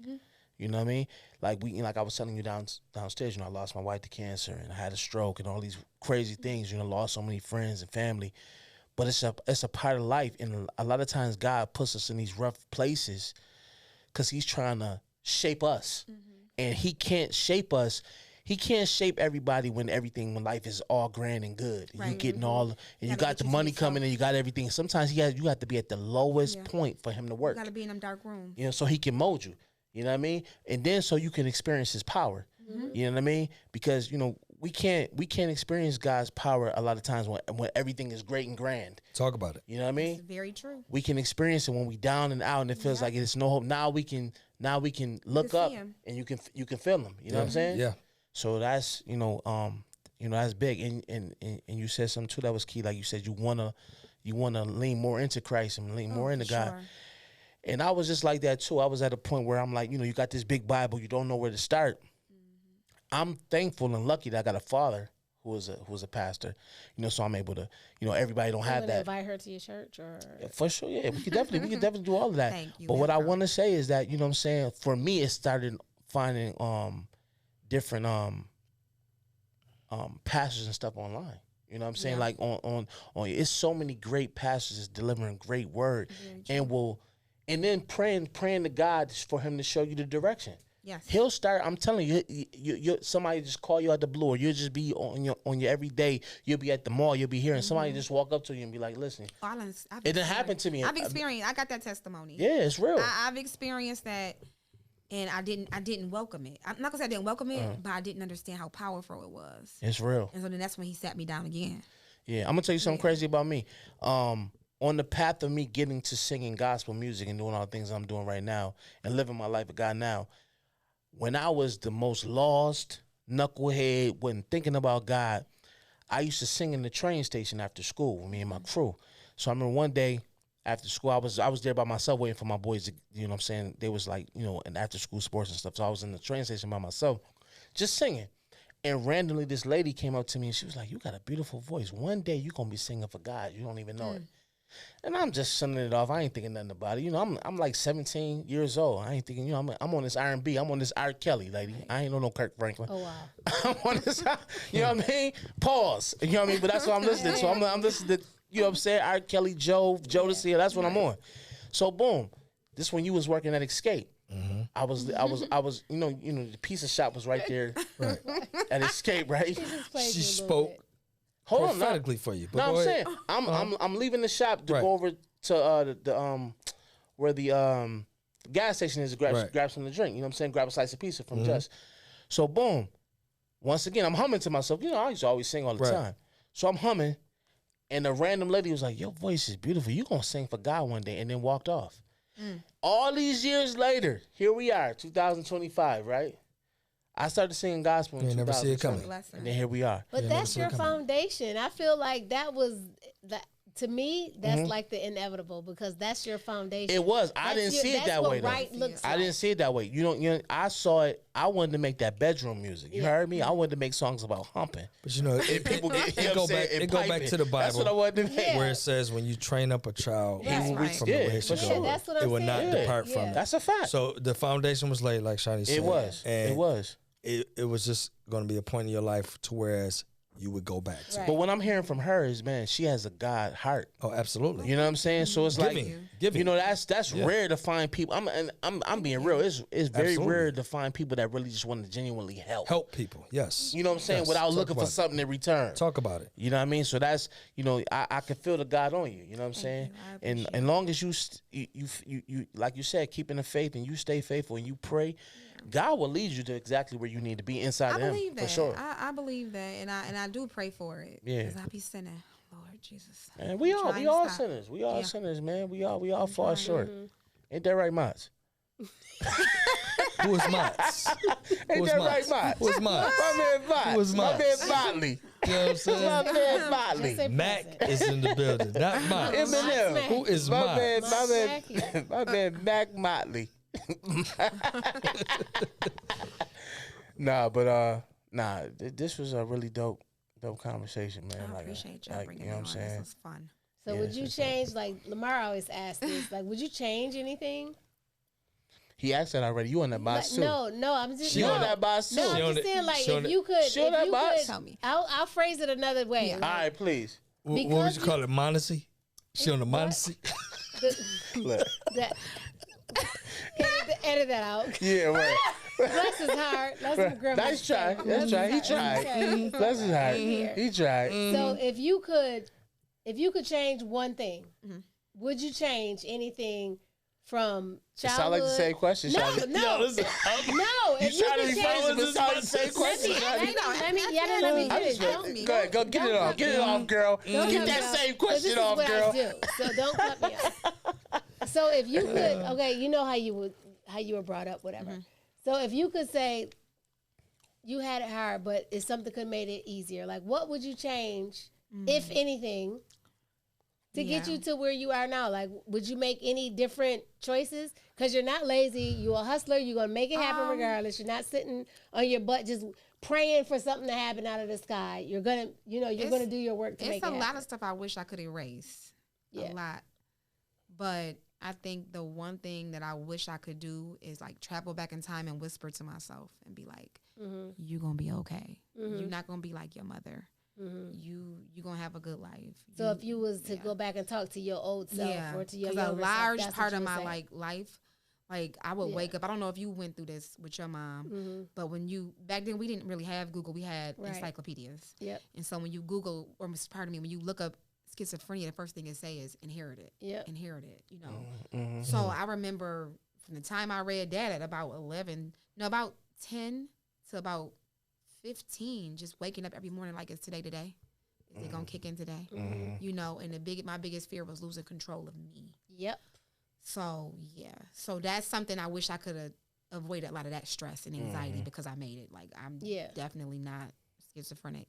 You know what I mean? Like I was telling you downstairs, I lost my wife to cancer and I had a stroke and all these crazy things, lost so many friends and family. But it's a part of life. And a lot of times God puts us in these rough places because he's trying to shape us. And he can't shape us. He can't shape everybody when life is all grand and good. Right. You getting all, and you got the money coming and you got everything. Sometimes you have to be at the lowest point for him to work. You got to be in them dark rooms. So he can mold you. You know what I mean? And then so you can experience his power. You know what I mean? Because, we can't experience God's power a lot of times when everything is great and grand. Talk about it. You know what I mean? It's very true. We can experience it when we down and out and it feels like it's no hope. Now we can look up and you can feel him. You know what I'm saying? Yeah. So that's that's big. And you said something too that was key. Like you said, you wanna lean more into Christ and lean more into God. Sure. And I was just like that too. I was at a point where I'm like, you got this big Bible, you don't know where to start. I'm thankful and lucky that I got a father who was a pastor, so I'm able to, everybody don't have that. Invite her to your church or for sure, yeah, we could definitely do all of that. Thank you. But what I want to say is that, what I'm saying, for me, it started finding different pastors and stuff online. You know what I'm saying? Yeah. Like on it's so many great pastors delivering great word and then praying to God for him to show you the direction. Yes. He'll start. I'm telling you, somebody just call you out the blue, or you'll just be on your everyday. You'll be at the mall. You'll be hearing somebody just walk up to you and be like, "Listen." It didn't happen to me. I've experienced. I got that testimony. Yeah, it's real. I've experienced that, and I didn't welcome it. I'm not gonna say I didn't welcome it, but I didn't understand how powerful it was. It's real. And so then that's when he sat me down again. Yeah, I'm gonna tell you something crazy about me. on the path of me getting to singing gospel music and doing all the things I'm doing right now and living my life with God now, when I was the most lost, knucklehead, wasn't thinking about God, I used to sing in the train station after school with me and my crew. So I remember one day after school, I was there by myself waiting for my boys to, you know what I'm saying? They was like, you know, in after school sports and stuff. So I was in the train station by myself just singing. And randomly this lady came up to me and she was like, you got a beautiful voice. One day you're going to be singing for God. You don't even know it. And I'm just sending it off. I ain't thinking nothing about it. You know, I'm like 17 years old. I ain't thinking, you know, I'm on this R&B. I'm on this R. Kelly, lady. I ain't no Kirk Franklin. Oh, wow. I'm on this, you know what I mean? Pause. You know what I mean? But that's what I'm listening to. I'm listening to, you know what I'm saying? R. Kelly, Jodeci. That's what I'm on. So boom, this when you was working at Escape. Mm-hmm. I was, you know, the pizza shop was right there at Escape, right? She spoke prophetically for you. But no, I'm saying I'm leaving the shop to go over to the where the gas station is to grab something to drink. You know what I'm saying? Grab a slice of pizza from Just. So boom, once again I'm humming to myself. You know, I used to always sing all the time. So I'm humming, and a random lady was like, "Your voice is beautiful. You gonna sing for God one day?" And then walked off. All these years later, here we are, 2025, right? I started singing gospel in 2000. Never see it coming. And then here we are. But that's your foundation. I feel like that was to me, that's like the inevitable because that's your foundation. It was. I didn't see it that way though. I didn't see it that way. You know, I saw it. I wanted to make that bedroom music. You heard me? I wanted to make songs about humping. But you know, people go back to the Bible. That's what I wanted to make. Where it says when you train up a child from the way for sure. That's what I'm it will not depart from it. That's a fact. So the foundation was laid, like Shani said. It was. And it was. It was just going to be a point in your life to whereas you would go back to. But what I'm hearing from her is, man, she has a God heart. Oh, absolutely. You know what I'm saying? So it's giving. You know, that's rare to find people. I'm being real. It's very rare to find people that really just want to genuinely help people. Yes. You know what I'm saying? Without looking for something in return. Talk about it. You know what I mean? So that's, you know, I can feel the God on you. You know what I'm saying? And as long as you like you said, keeping the faith and you stay faithful and you pray. God will lead you to exactly where you need to be inside of Him. I believe that. For sure. I believe that, and I do pray for it. Yeah. Because I be sinning, Lord Jesus. And we all sinners. We all sinners, man. We all fall short. Ain't that right, Mots? Who is Mots? Ain't that right, Mots? Who is Mots? My man Mots. Who is Mots? My man Motley. You know what I'm saying? My man Motley. Mac is in the building, not Mots. Eminem. Who is Mots? My man Mac Motley. This was a really dope conversation, man. I appreciate y'all bringing you know it what I'm on. saying? This was fun. So would you change, like Lamar always asks this, like would you change anything? He asked that already. You on that box too? No, I'm just she on that box too. No, I'm just saying like if you could, tell me. I'll phrase it another way. Yeah. All right, please. What would you call it? Monacy? She on the Monacy? Edit that out. Yeah, right. Bless his heart. Nice try. That's try. He tried. Bless his heart. He tried. So if you could change one thing, would you change anything from childhood? It sound like the same question. No. Yo, listen, no. You trying to be funny, but it sound like the same question. Let me finish. Go ahead. Go get it off. Get it off, girl. Get that same question off, girl. So don't cut me off. So if you could, okay, you know how you were brought up, whatever. So if you could say you had it hard, but if something could have made it easier, like what would you change, if anything, to get you to where you are now? Like, would you make any different choices? Because you're not lazy. You're a hustler. You're going to make it happen regardless. You're not sitting on your butt just praying for something to happen out of the sky. You're going to, you're going to do your work to make it happen. It's a lot of stuff I wish I could erase. A lot. But I think the one thing that I wish I could do is like travel back in time and whisper to myself and be like, you're going to be okay. You're not going to be like your mother. You're going to have a good life. So if you was to go back and talk to your old self or to your younger self, because a large part of my life, like I would wake up. I don't know if you went through this with your mom, but back then we didn't really have Google. We had encyclopedias. Yep. And so when you Google, when you look up schizophrenia, the first thing it say is inherited. Yeah. Inherited, So I remember from the time I read that at about 10 to about 15, just waking up every morning like it's today. Is it gonna kick in today? You know, and my biggest fear was losing control of me. Yep. So yeah, so that's something I wish I could have avoided a lot of that stress and anxiety because I made it. Like I'm definitely not schizophrenic.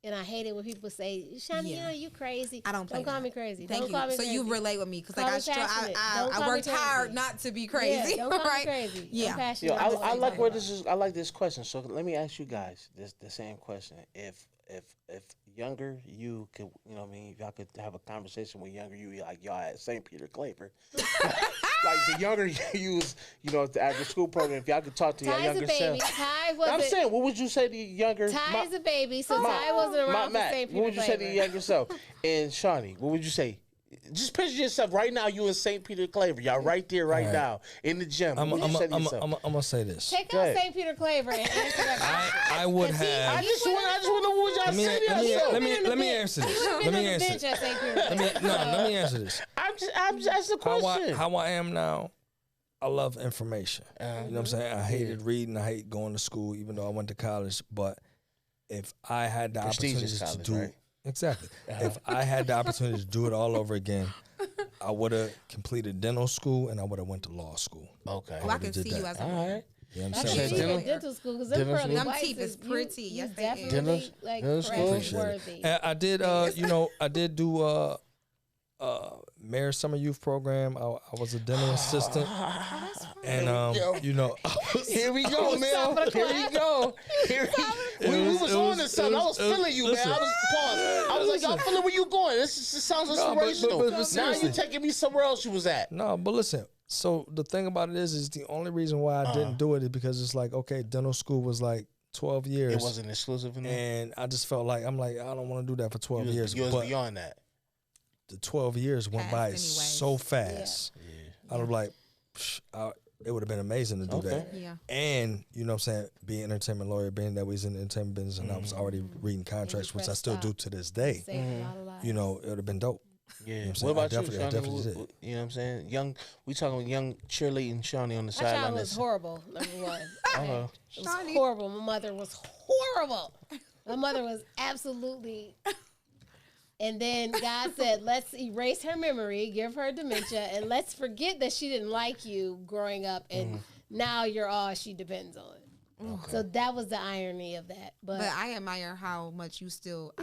And I hate it when people say, "Shani, you know you crazy." I don't call me crazy. Thank don't you. call me so crazy. you relate with me because Call like me passionate. I worked hard not to be crazy. Yeah, don't call right? me crazy. Yeah. I'm passionate. I like where this is. I like this question. So let me ask you guys the same question. If younger you could, you know what I mean, if y'all could have a conversation with younger you, like y'all at St. Peter Claver, like the younger you was, you know, at the after school program, if y'all could talk to your Ty's younger a baby. self. Ty wasn't. I'm saying, what would you say to younger? Ty's a baby, so Ty wasn't around for Matt, St. Peter what would you say to Claver. your younger self? And Shawnee, what would you say? Just picture yourself right now. You in St. Peter Claver. Y'all right there, right now in the gym. I'm What would you say to yourself? gonna say this. Take Go out ahead. St. Peter Claver and answer that question. I would I have. just want to know what y'all say to yourself. Let me answer this. Let me answer. Bench at St. Peter Claver. Let me answer this. I'm just asking a question. How I am now, I love information. You know what I'm saying? I hated reading. I hate going to school, even though I went to college. But if I had the Prestigious opportunity college, to do right? exactly, if I had the opportunity to do it all over again, I would have completed dental school and I would have went to law school. Okay. Well, I can see you as a All right. You know what I I'm can saying? see you in dental school because them Dental pearly school? Them whites teeth is pretty. You Yes, they is. definitely like Dental school? crash worthy. And I did, I did do Mayor Summer Youth Program. I was a dental assistant, and you know, Here we go, man. Here we go. We was on to something. I was feeling you, man. I was paused. I was like, y'all feeling where you going? This sounds No, but inspirational. Now seriously. you taking me somewhere else you was at. no, but listen. So the thing about it is the only reason why I didn't do it is because it's like, okay, dental school was like 12 years. It wasn't exclusive enough. And I just felt like, I don't want to do that for 12 years. You was But beyond that. the 12 years went Passed by anyways. so fast. I was like, it would have been amazing to do that. Yeah. And, you know what I'm saying, being an entertainment lawyer, being that we was in the entertainment business and I was already reading contracts, which I still do to this day, Saved a lot of lives. you know, it would have been dope. Yeah. You know what I'm What saying? about I you, Shawnee? definitely did. You know what I'm saying? Young. We talking young cheerleading Shawnee on the My sideline. child was horrible, number one. Uh-huh. It was horrible. My mother was horrible. My mother was absolutely. And then God said, let's erase her memory, give her dementia, and let's forget that she didn't like you growing up, and now you're all she depends on. So that was the irony of that. But I admire how much you still.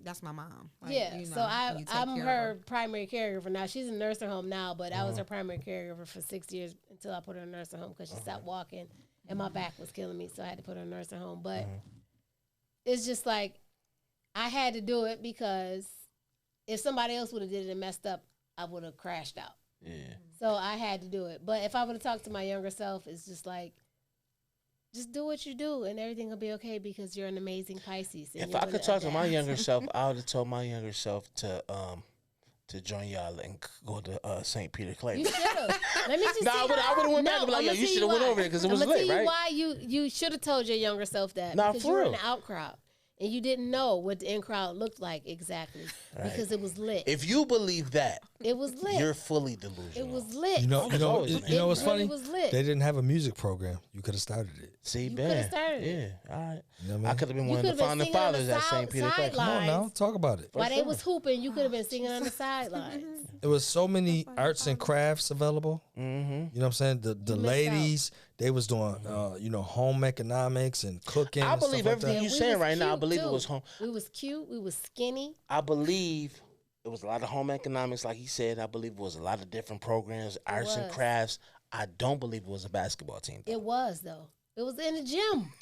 That's my mom. Like, yeah, you know, so you take I'm care of her primary caregiver now. She's in a nursing home now, but I was her primary caregiver for 6 years until I put her in a nursing home because she stopped walking and my back was killing me, so I had to put her in a nursing home. But it's just like I had to do it because if somebody else would have did it and messed up, I would have crashed out. Yeah. So I had to do it. But if I would have talked to my younger self, it's just like, just do what you do and everything will be okay because you're an amazing Pisces. And If you're I could gonna talk to my adapt. younger self, I would have told my younger self to join y'all and go to St. Peter Claver. You should have. Let me just Nah, see I would've went back and be like, I'ma yo, you tell shoulda went why. over there 'cause it was I'ma lit, tell you right? why you should have told your younger self that. Nah, because for you were in real. the out crowd and you didn't know what the in crowd looked like exactly because it was lit. If you believe that, It was lit. you're fully delusional. It was lit. You know always what's It funny? really was lit. They didn't have a music program. You could have started it. See, You man. coulda started it. Yeah, all right. You know what I mean? I could have been You one of the coulda been founding singing on the fathers at St. Peter Claver. sideline. Come on now, talk about it. While they was hooping, you could have been singing on the sidelines. There was so many arts and crafts available. Mm-hmm. You know what I'm saying? The missed ladies, they was doing home economics and cooking. I and stuff believe like everything that. you We saying was right now. I cute, believe it too. was home. We was cute. We was skinny. I believe it was a lot of home economics, like he said. I believe it was a lot of different programs, arts and was. crafts. I don't believe it was a basketball team. Though. It was though. It was in the gym.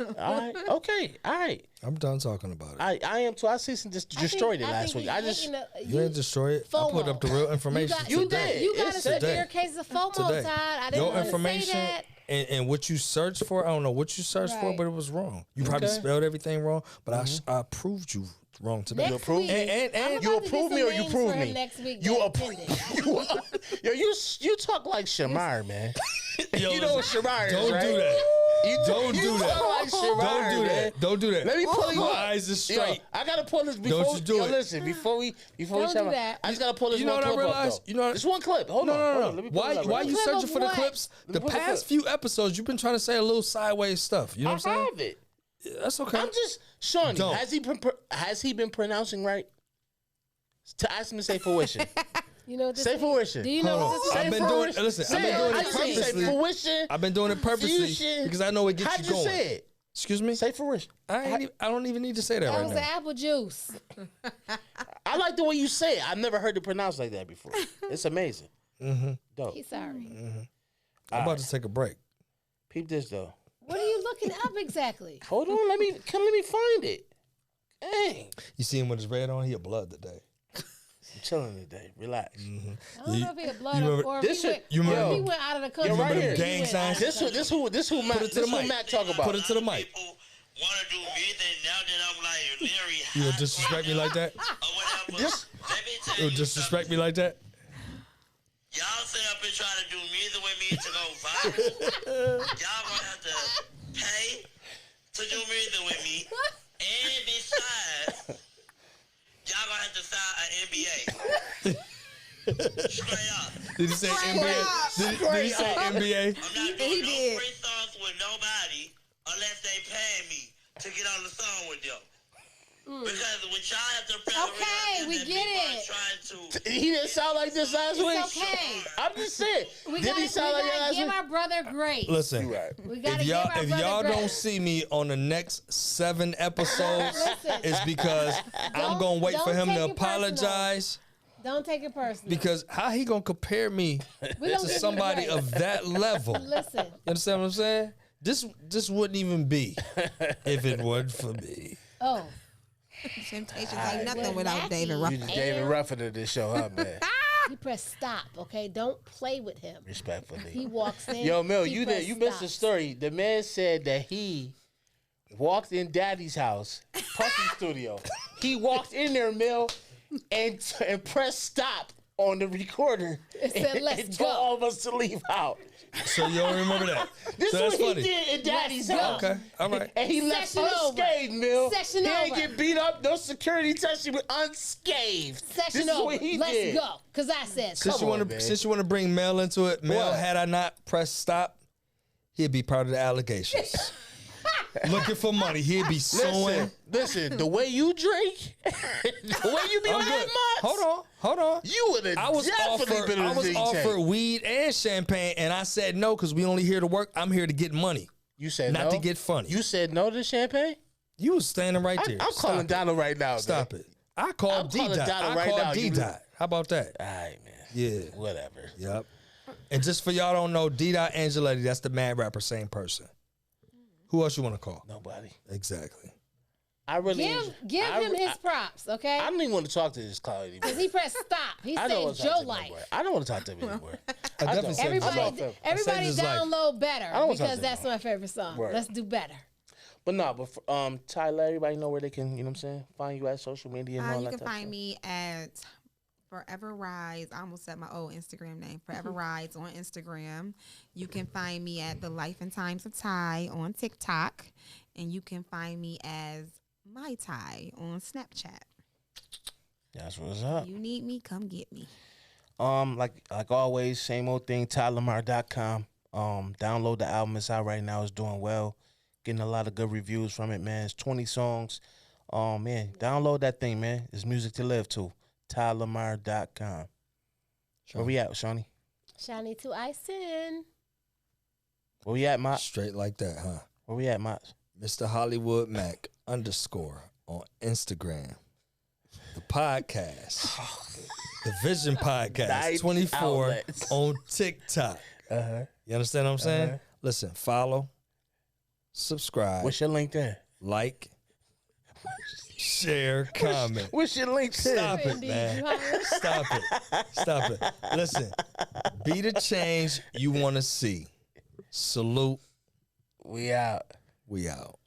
All right, okay, all right. I'm done talking about it. I am too. I see some just destroyed it last week. I just You ain't destroy it. I put up the real information You today. did. You got It's a today. severe case of FOMO, Today. Todd. I didn't Your want to say information that. and what you searched for, I don't know what you searched for, Right. but it was wrong. You probably Okay. spelled everything wrong, but I proved you wrong today. Next You approve? week, And I'm you about to get approve me some or you names prove for him me? Next week You that approve? attended. Yo, you talk like Shamar, man. Yo, You know what Shamar is, Don't right? do that. You Don't do that. talk like Shamar, Don't do man. that. Don't do that. Let me pull you My up. eyes is Yo, straight. I gotta pull this before. Don't you do it. Listen, before we Don't start, do that. I just gotta pull this You know one what I clip realized? up. Though. You know what- Just one clip. Hold on. No, Hold no, on. no. Let me pull it up Why right you now. Clip searching of for the what? clips? Let The me pull the past clip. few episodes, you've been trying to say a little sideways stuff. You know what I'm saying? I have it. That's okay. I'm just, Shawnee, Don't. has he been pronouncing right? To ask him to say fruition. You know what this Say is? fruition. Do you know what this is? I've been doing. Listen, I've been doing it purposely. Fruition. I've been doing it purposely Fusion. because I know it gets How'd you you going. say it? Excuse me. Say fruition. I don't even need to say that That right was now. the apple juice. I like the way you say it. I've never heard it pronounced like that before. It's amazing. Dope. He's sorry. I'm about to take a break. Peep this though. What are you looking up exactly? Hold on. Let me find it. Dang. You see him with his red on? He a blood today. I'm chilling today. Relax. I don't know if he had blood remember- or if This he shit- went, you or if remember- he went out of the country. You're right He here. went Gang out of signs? the This country. who Matt. Put it to the This who mic. Matt talk about. Put it to the mic. People want to do me, then now that I'm like Larry, You gonna disrespect me like that? or whatever. Let me tell You you gonna disrespect something. me like that? Y'all sit up and try to do music with me to go viral. Y'all gonna have to pay to do music with me, and besides, y'all gonna have to sign an NBA. Straight up. Did he say NBA? Did he say NBA? I'm not He doing no did. free songs with nobody unless they pay me to get on the song with them. Because when y'all have to Okay, we get it. Trying to He didn't sound like this last week. It's okay. I'm just saying. We Did he sound like that gotta last give week? our brother grace. Listen, We gotta if give our y'all brother don't grace. see me on the next 7 episodes, Listen. it's because I'm gonna wait for don't him to take it personal. apologize. Don't take it personal. Because how he gonna compare me We don't to give you somebody grace. of that level? You Listen, understand what I'm saying? This wouldn't even be if it wasn't for me. oh, Temptations ain't nothing Well, without Mackie- David You Ruffin. just David Ruffin to this show, huh, man? he pressed stop. Okay, don't play with him. He Respectfully. walks in. Yo, Mel, he you pressed missed the stop. story. The man said that he walked in Daddy's house, Puffy studio. He walked in there, Mel, and pressed stop on the recorder. It said, "Let's and go." told all of us to leave out. So you don't remember that? This so is that's what funny. he did in Daddy's Let's go. house. Okay, all right. And he left Session over. unscathed, Mel. Session he ain't over. get beat up, no security touched him, unscathed. Session this is over. what he Let's did. go. Cause I said so. Since you want to bring Mel into it, Mel, What? had I not pressed stop, he'd be part of the allegations. Looking for money, he'd be suing. Listen, the way you drink, the way you be on I'm that good. mouth, Hold on. you would have I was definitely been in the offered weed and champagne, and I said no because we only here to work. I'm here to get money, You said not no? to get funny. You said no to champagne? You was standing right there. I'm calling Donald right now. Stop it. I called I'm D calling Dot. Donald I right now. called D You- Dot. How about that? All right, man. Yeah. Whatever. Yep. And just for y'all don't know, D Dot Angeletti, that's the mad rapper, same person. Who else you want to call? Nobody. Exactly. I really Give him his props, okay? I don't even want to talk to this clown anymore. Cause he pressed stop. He I don't want saved to talk your to him life. anymore. I don't want to talk to him anymore. I definitely don't. said Everybody, I saved everybody his life. download better don't wanna talk because to that's him. my favorite song. Word. Let's do better. But no, but Tyler, everybody know where they can, you know what I'm saying, find you at social media and all You that can type find of me at Forever Rides. I almost said my old Instagram name. Forever Rides on Instagram. You can find me at The Life and Times of Ty on TikTok. And you can find me as My Ty on Snapchat. stuff. That's what's up. You need me, come get me. Like always, same old thing, tylermar.com. Download the album. It's out right now. It's doing well. Getting a lot of good reviews from it, man. It's 20 songs. Man, download that thing, man. It's music to live to. tylermar.com. Where we at, Shawnee? Shiny to Ison. Where we at, Mott? Straight like that, huh? Where we at, Mott? Mr. Hollywood Mac _ on Instagram. The podcast. The Vision Podcast Nice 24 outlets. on TikTok. Uh-huh. You understand what I'm saying? Listen, follow, subscribe, What's your LinkedIn? like, share, comment. What's your LinkedIn? Stop it, Indeed, man. you hired. Stop it. Stop it. Listen, be the change you want to see. Salute. We out. We out.